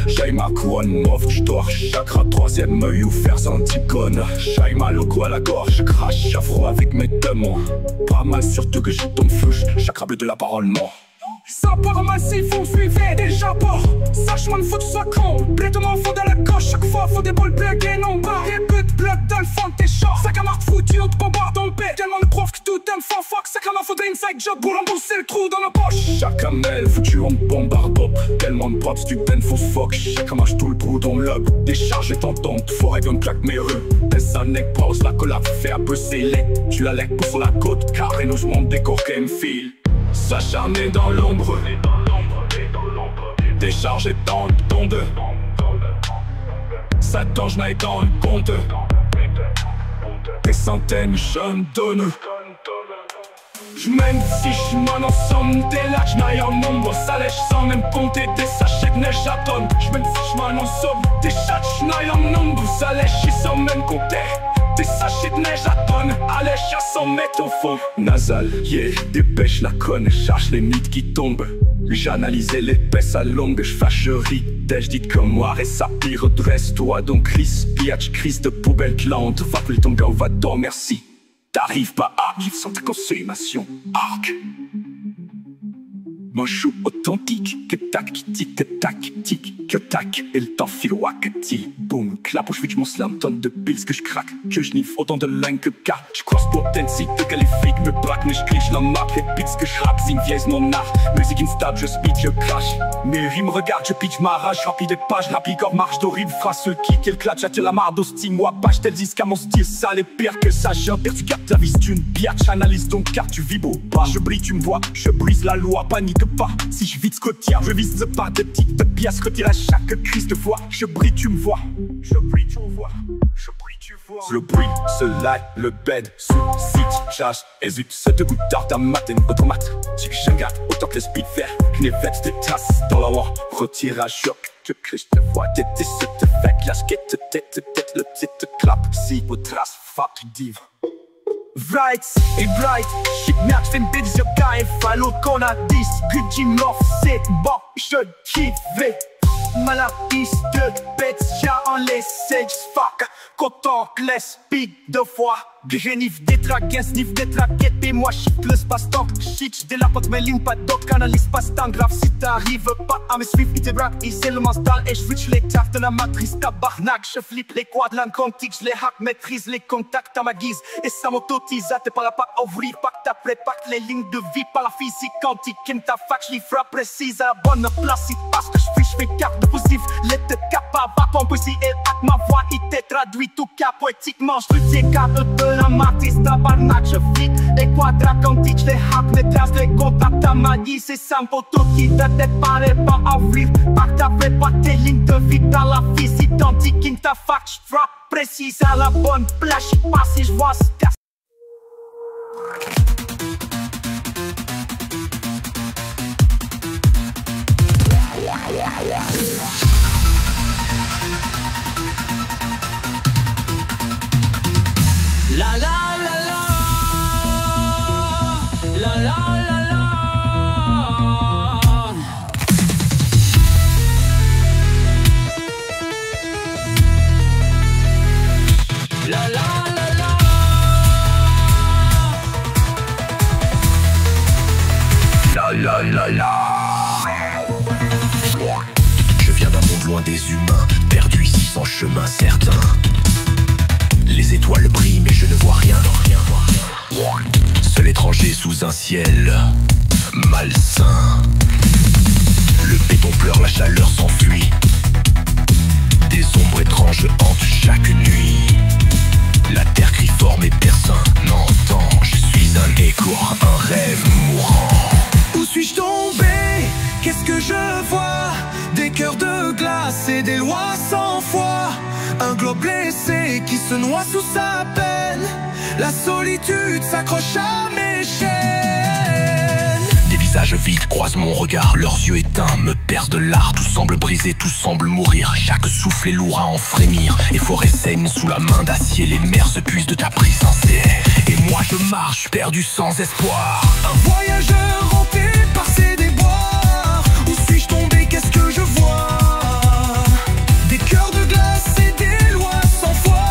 J'ai ma couronne mauve, j'dors chakra, troisième œil ouvert sans icône. J'ai mal au cou à la gorge, crache affreux avec mes démons. Pas mal surtout que je tombe flouche, chakra bleu de la parole mort. Ça part massif, on suivait déjà pas. Sache-moi, faut que tu sois con. Blé de mon fond de la gauche, chaque fois faut des balles blagues et non bas. Et peu de blocs dans le fond de tes chars. Sac à marque foutu, on te bombarde en paix. Tellement de profs que tout aime fort fuck. Sac à marque faudrait inside job pour rembourser le trou dans la poche. Chaque amel foutu, on te bombarde up. Tellement de props, tu t'aimes faux fuck. Chaque marche tout le trou dans l'hub. Décharge et t'entends, forêt d'une plaque mes rues. Des années pause, la collab fait un peu scellé. Tu la lèques pour sur la côte, carré nous monte des corps qui me file. S'acharner dans l'ombre, décharger dans le tombe. Satan, je n'aille dans le compte. Des centaines, je me donne. J'mène si j'm'en ensemble des lacs, j'naille en nombre. Ça lèche sans même compter des sachets de neige à tonnes. J'mène si j'm'en ensemble des chats, j'naille en nombre. Ça lèche sans même compter des sachets de neige à tonnes. Allèche à 100 mètres au fond. Nasal, yeah, dépêche la conne, charge les mythes qui tombent. J'analysais l'épaisse à longue, j'fâcherie. T'ai-je dit comme moi et ça pire, redresse-toi donc Chris. Piatch, crise de poubelle clante. Va plus ton gars, va t'en merci. T'arrives pas à vivre sans ta consommation. Arc. Mon chou authentique, que tac, tic, que tac, tic, que tac, et le temps file wakati. Boum, clap, je mon slam, tonne de pills que je craque, que je niffe autant de lingue que car. Je croise pour intensité, de qualifique, me braque, mais je glitch la map, les beats que je rappe, zing viesse mon art. Musique instable, je speed, je crash. Mes rimes regardent, je pitch ma rage, rapide des pages, rapide corps marche d'horrible phrase, le kick et le clutch, j'attire la marde au sting, moi page, tel disque à mon style, ça les pire que ça, j'opère, tu captes la vis d'une biatch, analyse ton carte, tu vibres pas, je brille, tu me vois, je brise la loi, panique pas. Si je vise côtière, je vise pas des petites pièces, retire à chaque crise de foi. Je brille, tu me vois. Je brille, tu me vois. Je brille, tu vois. Le bruit, ce light, le bed, sous site, chasse, hésite, cette goutte d'art à matin, automate. Si je gâte, autant que le speed faire, knevette des tasses dans la war, retire à choc. Je crie, je te vois, t'es ce te fait, clash, tête, le petit te clap, si vos traces, fat, tu dives. Bright et bright, shit merde, fais une bête, je gagne, fallo qu'on a 10, good Jim Love, c'est bon, je kiffe. Maladie de bêtes, j'ai en laissé, fuck, content, laisse, big de fois. Génif des traquets, sniff des traquettes, et moi shit le space-temps. Shit, j'délapote mes lignes, pas d'oc, analyse passe-temps grave. Si t'arrives pas à me suivre, il te braque, il c'est le mental. Et j'switch les cartes de la matrice, tabarnak. Je flippe les quads, l'ancontique, j'les hack, maîtrise les contacts à ma guise. Et ça m'autotise, t'es pas là, pas ouvrir, pas que t'as prépare les lignes de vie par la physique quantique. Ken ta fac, j'ly frappe précise à la bonne place. Il passe que j'fais carte de positif, les têtes capable, va ton poésie et hack ma voix, il te traduit tout cas poétiquement. J'te carte de la matrice, tabarnak, je flippe les quadrats quantiques, les hack, les traces, les contacts à ma guise. Et ça m'autotise, t'es pas les pas à ouvrir, pas que t'as préparé tes lignes de vie dans la physique quantique. Ken ta fac, j'frappe précise à la bonne place, j'y passe et j'vois ce casse. La la la la, la la la la. La la la la. La la la la. Je viens d'un monde loin des humains, perdu ici sans chemin certain. Les étoiles brillent mais je ne vois rien. Seul étranger sous un ciel lois sans foi. Un globe blessé qui se noie sous sa peine. La solitude s'accroche à mes chaînes. Des visages vides croisent mon regard, leurs yeux éteints me perdent de l'art. Tout semble brisé, tout semble mourir, chaque souffle est lourd à en frémir. Les forêts saignent sous la main d'acier, les mers se puisent de ta prise sincère. Et moi je marche, perdu sans espoir. Un voyageur hanté par ces déboires. Où suis-je tombé, qu'est-ce que je vois? Des cœurs de glace et des lois sans foi.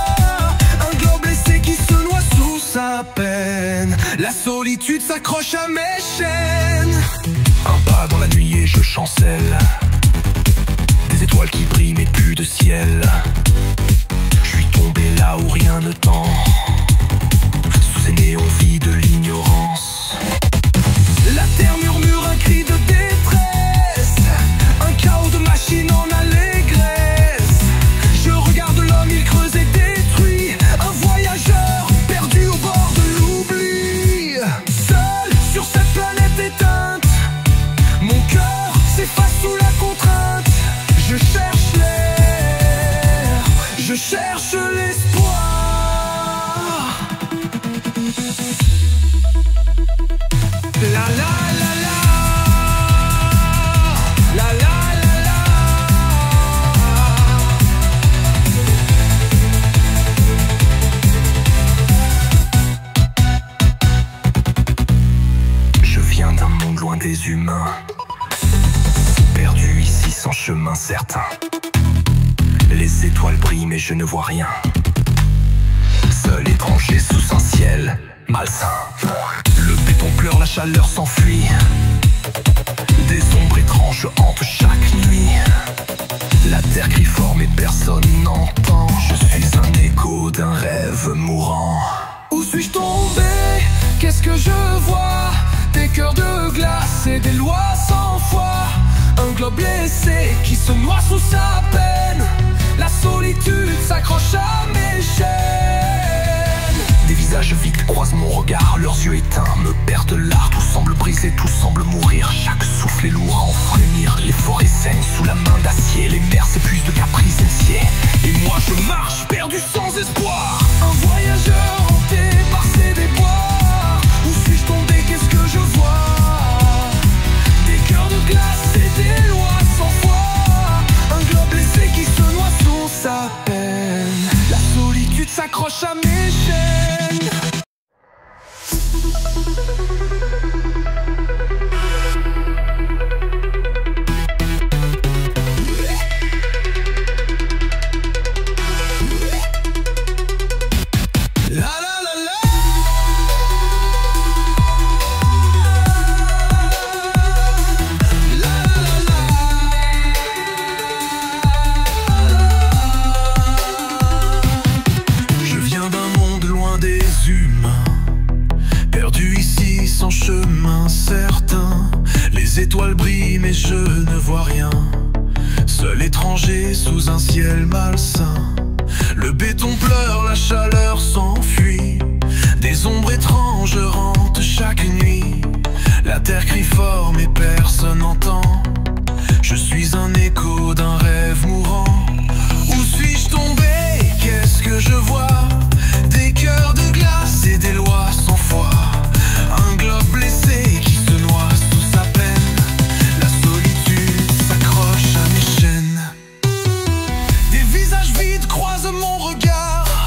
Un globe blessé qui se noie sous sa peine. La solitude s'accroche à mes chaînes. Un pas dans la nuit et je chancelle. Des étoiles qui brillent mais plus de ciel. Je suis tombé là où rien ne tend. Sous ces néons vides de l'ignorance. La terre murmure un cri de détresse. Un chaos de machines en allégresse. Je regarde l'homme, il creuse et détruit. Un voyageur perdu au bord de l'oubli. Seul sur cette planète éteinte. Mon cœur s'efface sous la contrainte. Je cherche l'air, je cherche l'espoir. La la la la, la la la la. Je viens d'un monde loin des humains, perdu ici sans chemin certain. Les étoiles brillent mais je ne vois rien. Seul étranger sous un ciel malsain. Le béton pleure, la chaleur s'enfuit. Des ombres étranges hantent chaque nuit. La terre crie fort mais personne n'entend. Je suis un écho d'un rêve mourant. Où suis-je tombé? Qu'est-ce que je vois? Des cœurs de glace et des lois sans foi. Un globe blessé qui se noie sous sa peine. La solitude s'accroche à mes chaînes. Des visages vides croisent mon regard, leurs yeux éteints me perdent de l'art. Tout semble brisé, tout semble mourir, chaque souffle est lourd à en frémir. Les forêts saignent sous la main d'acier, les mers s'épuisent de caprices initiés. Et moi je marche perdu sans espoir. Un voyageur hanté par ces déboires. Où suis-je tombé, qu'est-ce que je vois? Des cœurs de glace et des lois sans foi. Un globe blessé qui se noie sous sa peine. La solitude s'accroche à mes chaînes. La la la la. La la la. Je viens d'un monde loin des humains, perdu ici sans chemin certain. Les étoiles brillent mais je ne vois rien. Seul étranger sous un ciel malsain. Le béton pleure, la chaleur s'enfuit. Des ombres étranges hantent chaque nuit. La terre crie fort mais personne n'entend. Je suis un écho d'un rêve mourant. Où suis-je tombé? Qu'est-ce que je vois? Des cœurs de glace et des lois sans foi. Un globe blessé qui se noie sous sa peine. La solitude s'accroche à mes chaînes. Des visages vides croisent mon regard.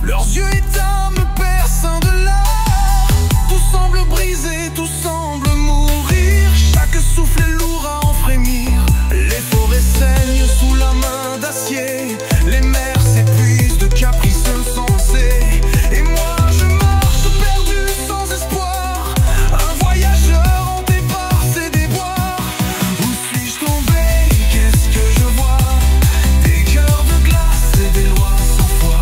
Leurs yeux éteints me percent de l'art. Tout semble brisé, tout semble mourir. Chaque souffle est lourd à en frémir. Les forêts saignent sous la main d'acier. Les mers s'épuisent de caprices insensés. Et moi je marche perdu sans espoir. Un voyageur hanté par ces déboires. Où suis-je tombé? Qu'est-ce que je vois? Des cœurs de glace et des lois sans foi.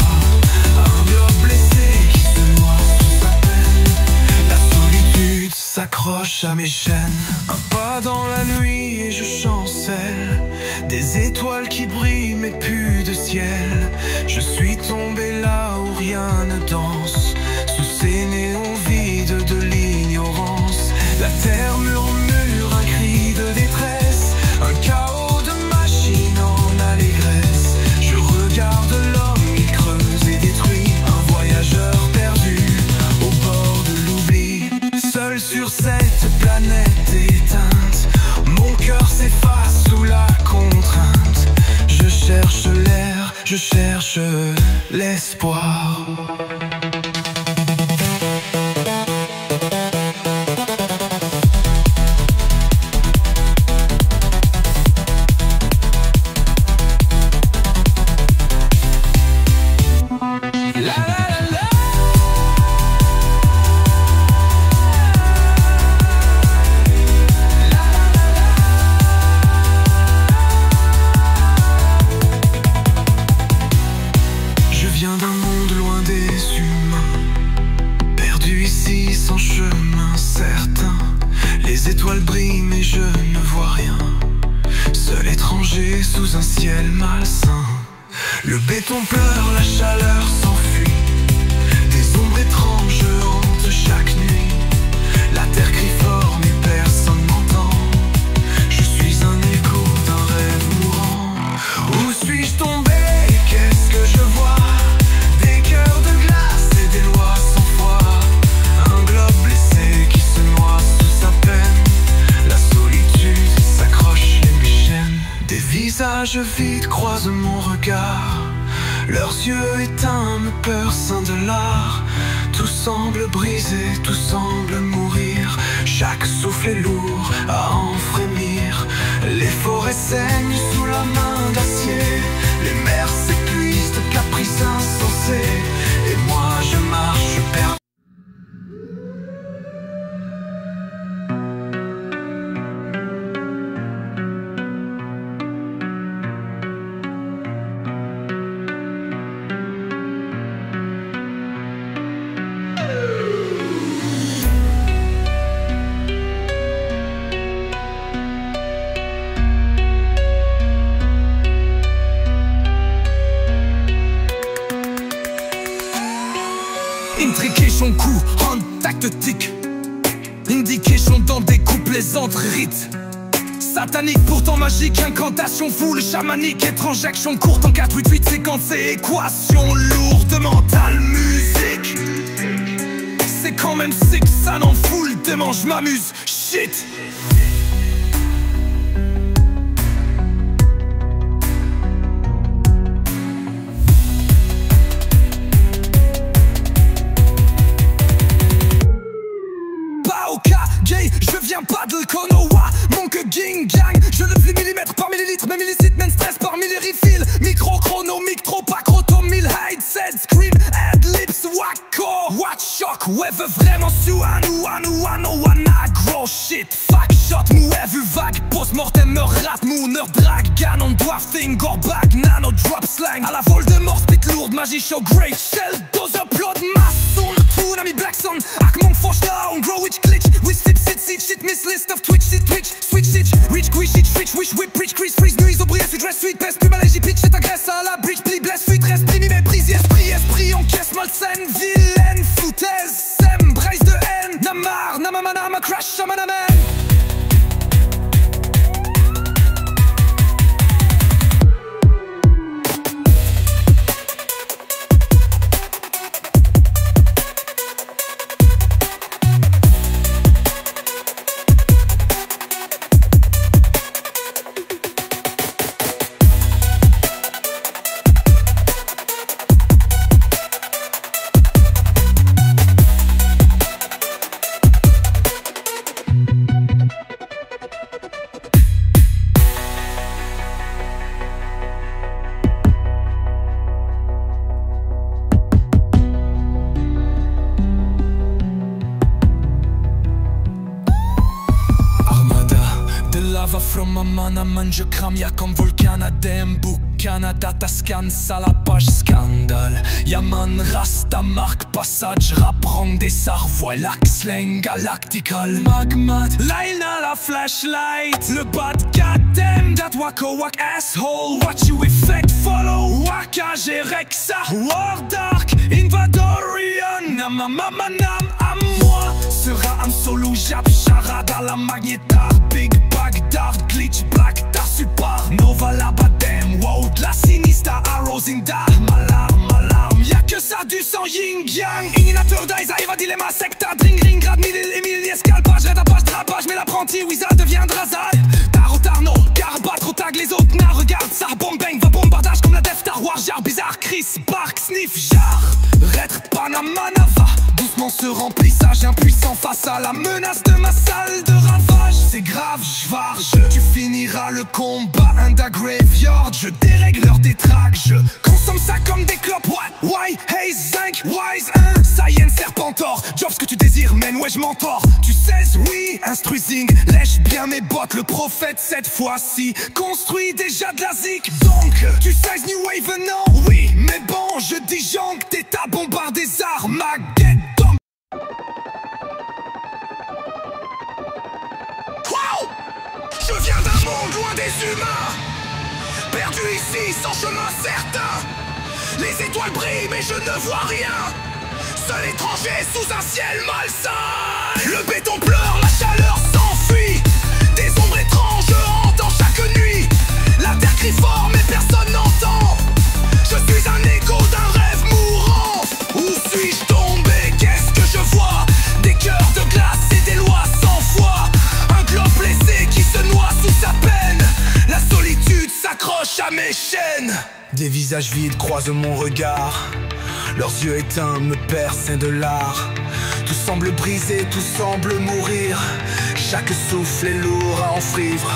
Un globe blessé qui se noie sous sa peine. La solitude s'accroche à mes chaînes. Un pas dans la nuit et je chancelle. Des étoiles qui brillent mais plus de ciel. Je suis tombé là où rien ne danse. Sous ces néons vides de l'ignorance. La terre murmure un cri de détresse. Un chaos de machines en allégresse. je cherche l'espoir. Les étoiles brillent mais je ne vois rien. Seul étranger sous un ciel malsain. Le béton pleure, la chaleur s'enfuit. Des ombres étranges hantent chaque nuit. La terre crie fort mais personne m'entend. Je suis un écho d'un rêve mourant. Où suis-je tombé? Qu'est-ce que je vois? Des cœurs de glace et des lois sans foi. Un globe blessé qui se noie sous sa peine. La solitude s'accroche et me chaîne. Des visages vides croisent mon regard. Leurs yeux éteints me percent de l'art. Tout semble brisé, tout semble mourir. Chaque souffle est lourd à en frémir. Les forêts saignent sous la main d'acier. Les mers s'épuisent de caprices insensés. Et moi je marche perdu. Indication coup, en tactique. Indication dans des couplets entre rites. Satanique, pourtant magique, incantation full chamanique. Étrange action courte en 4-8-8 séquencée. Équation lourde, mentale, musique. C'est quand même sick, ça n'en fout le démon, je m'amuse, shit. Je viens pas de Konoha, mon que ging gang. Je le plie millimètre par millilitre, mais millicite, men stress par millirifil. Micro chrono, micro pas croto, 1000 headset, scream, adlibs, wacko. What shock, weather vraiment sous wana gros shit. Fuck shot, mou vu vague, post-mortem me rate, mooner drag, ganon, dwarf thing, gore bag, nano drop slang. À la Voldemort, spit lourde, magie show, great shell, dose upload, maçon, Tsunami Black Sun, Akmon Forge down, grow witch glitch, with sit shit, miss list of Twitch, sit Twitch, switch stitch, reach, quish, switch, wish, whip, preach, crease, freeze, nuise, au brillant, dress, suite, peste, pub, allergie, pitch, c'est agresse à la bridge, pli, blesse, fuite, reste, mi méprise, esprit, encaisse, malsaine, vilaine, foutaise, sème, braise de haine, namar, namamana, crash, shamanaman. Lava from a man, je crame, y'a comme volcan à Dembouk, Canada, Tascan, ça la page scandale. Yaman, Rasta, marque, passage, rap, rang des sarvois, lac, slang, galactical. Magmat, Laina, la flashlight, le bad goddamn, that wacko wack asshole. Watch you effect, follow, waka, Rexa, War Dark, Invadorian, namamama, nam, à moi. Sera un solo, jab, charade à la magnétar, big Bagdad, glitch, black, da super Nova, la badem, wow, de la sinistra, arrosing da, malarme, y'a que ça du sang yin-yang. Ignitor, Daisa, Eva, dilemma, secta, dring, ring, grad, Emile, escalpage, rétapage, drapage, mais l'apprenti, Wizard deviendra Zad. Taro, Tarno, Garbat, trop tag, les autres, na, regarde ça, bomb bang, va bombardage comme la Death Star War, Jarbi. ce remplissage impuissant face à la menace de ma salle de ravage. C'est grave, j'varge, tu finiras le combat, un da graveyard. Je dérègle leur détraque, je consomme ça comme des clopes. What? Why? Hey, zinc, wise, science, serpentor. Job ce que tu désires, man, ouais, je m'entords. Tu sais, oui, instruising, lèche bien mes bottes. Le prophète, cette fois-ci, construit déjà de la zik. Donc, tu sais, new wave, non? Oui, mais bon, je disjoncte tes tas, bombarde des Armageddon. Wow! Je viens d'un monde loin des humains, perdu ici sans chemin certain. Les étoiles brillent mais je ne vois rien, seul étranger sous un ciel malsain. Le béton pleure, la chaleur s'enfuit, des ombres étranges hantent chaque nuit. La terre crie fort mais personne n'entend. Je suis un écho d'un rêve mourant. Où suis-je tombé? Qu'est-ce que je vois? Des cœurs de glace et des lois sans foi. Un globe blessé qui se noie sous sa peine. La solitude s'accroche à mes chaînes. Des visages vides croisent mon regard, leurs yeux éteints me percent de l'art. Tout semble brisé, tout semble mourir. Chaque souffle est lourd à enfreindre.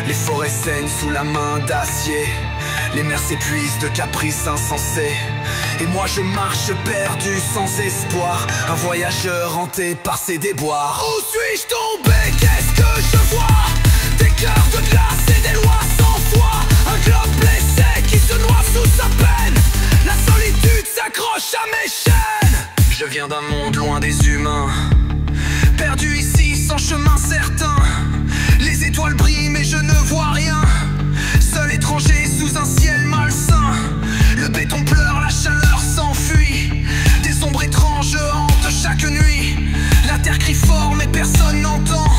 Les forêts saignent sous la main d'acier. Les mers s'épuisent de caprices insensés. Et moi je marche perdu sans espoir, un voyageur hanté par ses déboires. Où suis-je tombé? Qu'est-ce que je vois? Des cœurs de glace et des lois sans foi. Un globe blessé qui se noie sous sa peine. La solitude s'accroche à mes chaînes. Je viens d'un monde loin des humains, perdu ici sans chemin certain. Les étoiles brillent mais je ne vois rien, seul étranger sous un ciel malsain. Le béton pleure, la chaleur s'enfuit, des ombres étranges hantent chaque nuit. La terre crie fort mais personne n'entend.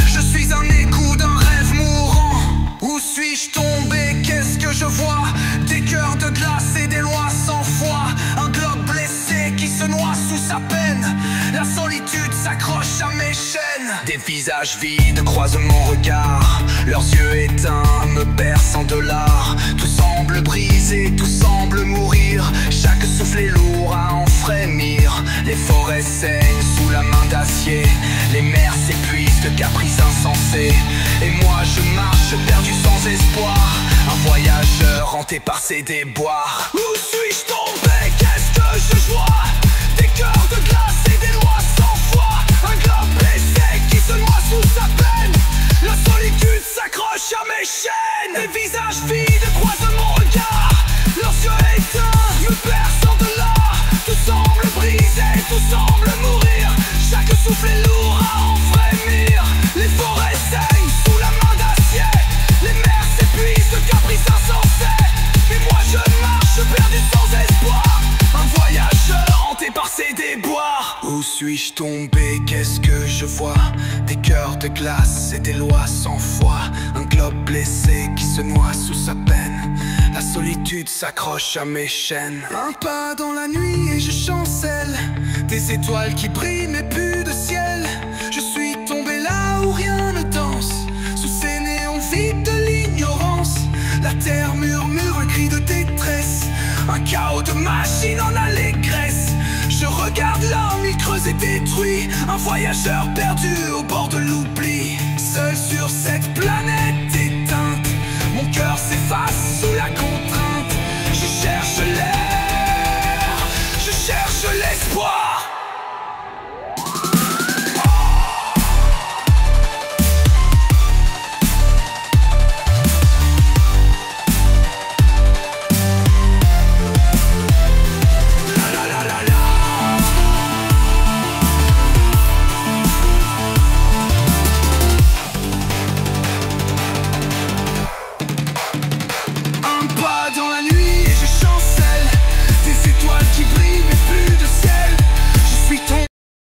Je suis un écho d'un rêve mourant. Où suis-je tombé? Qu'est-ce que je vois? Des cœurs de glace et des lois sans foi. Un globe blessé qui se noie sous sa peine. La solitude s'accroche à mes chaînes. Des visages vides croisent mon regard, leurs yeux éteints me bercent de l'art. Tout semble brisé, tout semble mourir. Chaque souffle est lourd à en frémir. Les forêts saignent sous la main d'acier. Les mers s'épuisent de caprices insensés. Et moi je marche perdu sans espoir, un voyageur hanté par ses déboires. Où suis-je tombé? Qu'est-ce que je vois? Des cœurs de glace et des lois sans foi. Un globe blessé qui se noie sous sa peine. La solitude s'accroche à mes chaînes. Des visages vides croisent mon regard, leurs yeux éteints me bercent de l'art. Tout semble brisé, tout semble mourir. Chaque souffle est lourd à en frémir. Les forêts saignent sous la main d'acier. Les mers s'épuisent de caprices insensés. Et moi je marche perdu sans espoir, un voyageur hanté par ses déboires. Où suis-je tombé? Qu'est-ce que je vois? Des cœurs de glace et des lois sans foi. Un globe blessé qui se noie sous sa peine. La solitude s'accroche à mes chaînes. Un pas dans la nuit et je chancelle. Des étoiles qui brillent mais plus de ciel. Je suis tombé là où rien ne danse, sous ces néons vides de l'ignorance. La terre murmure un cri de détresse, un chaos de machines en allégresse. Je regarde l'homme, il creuse et détruit. Un voyageur perdu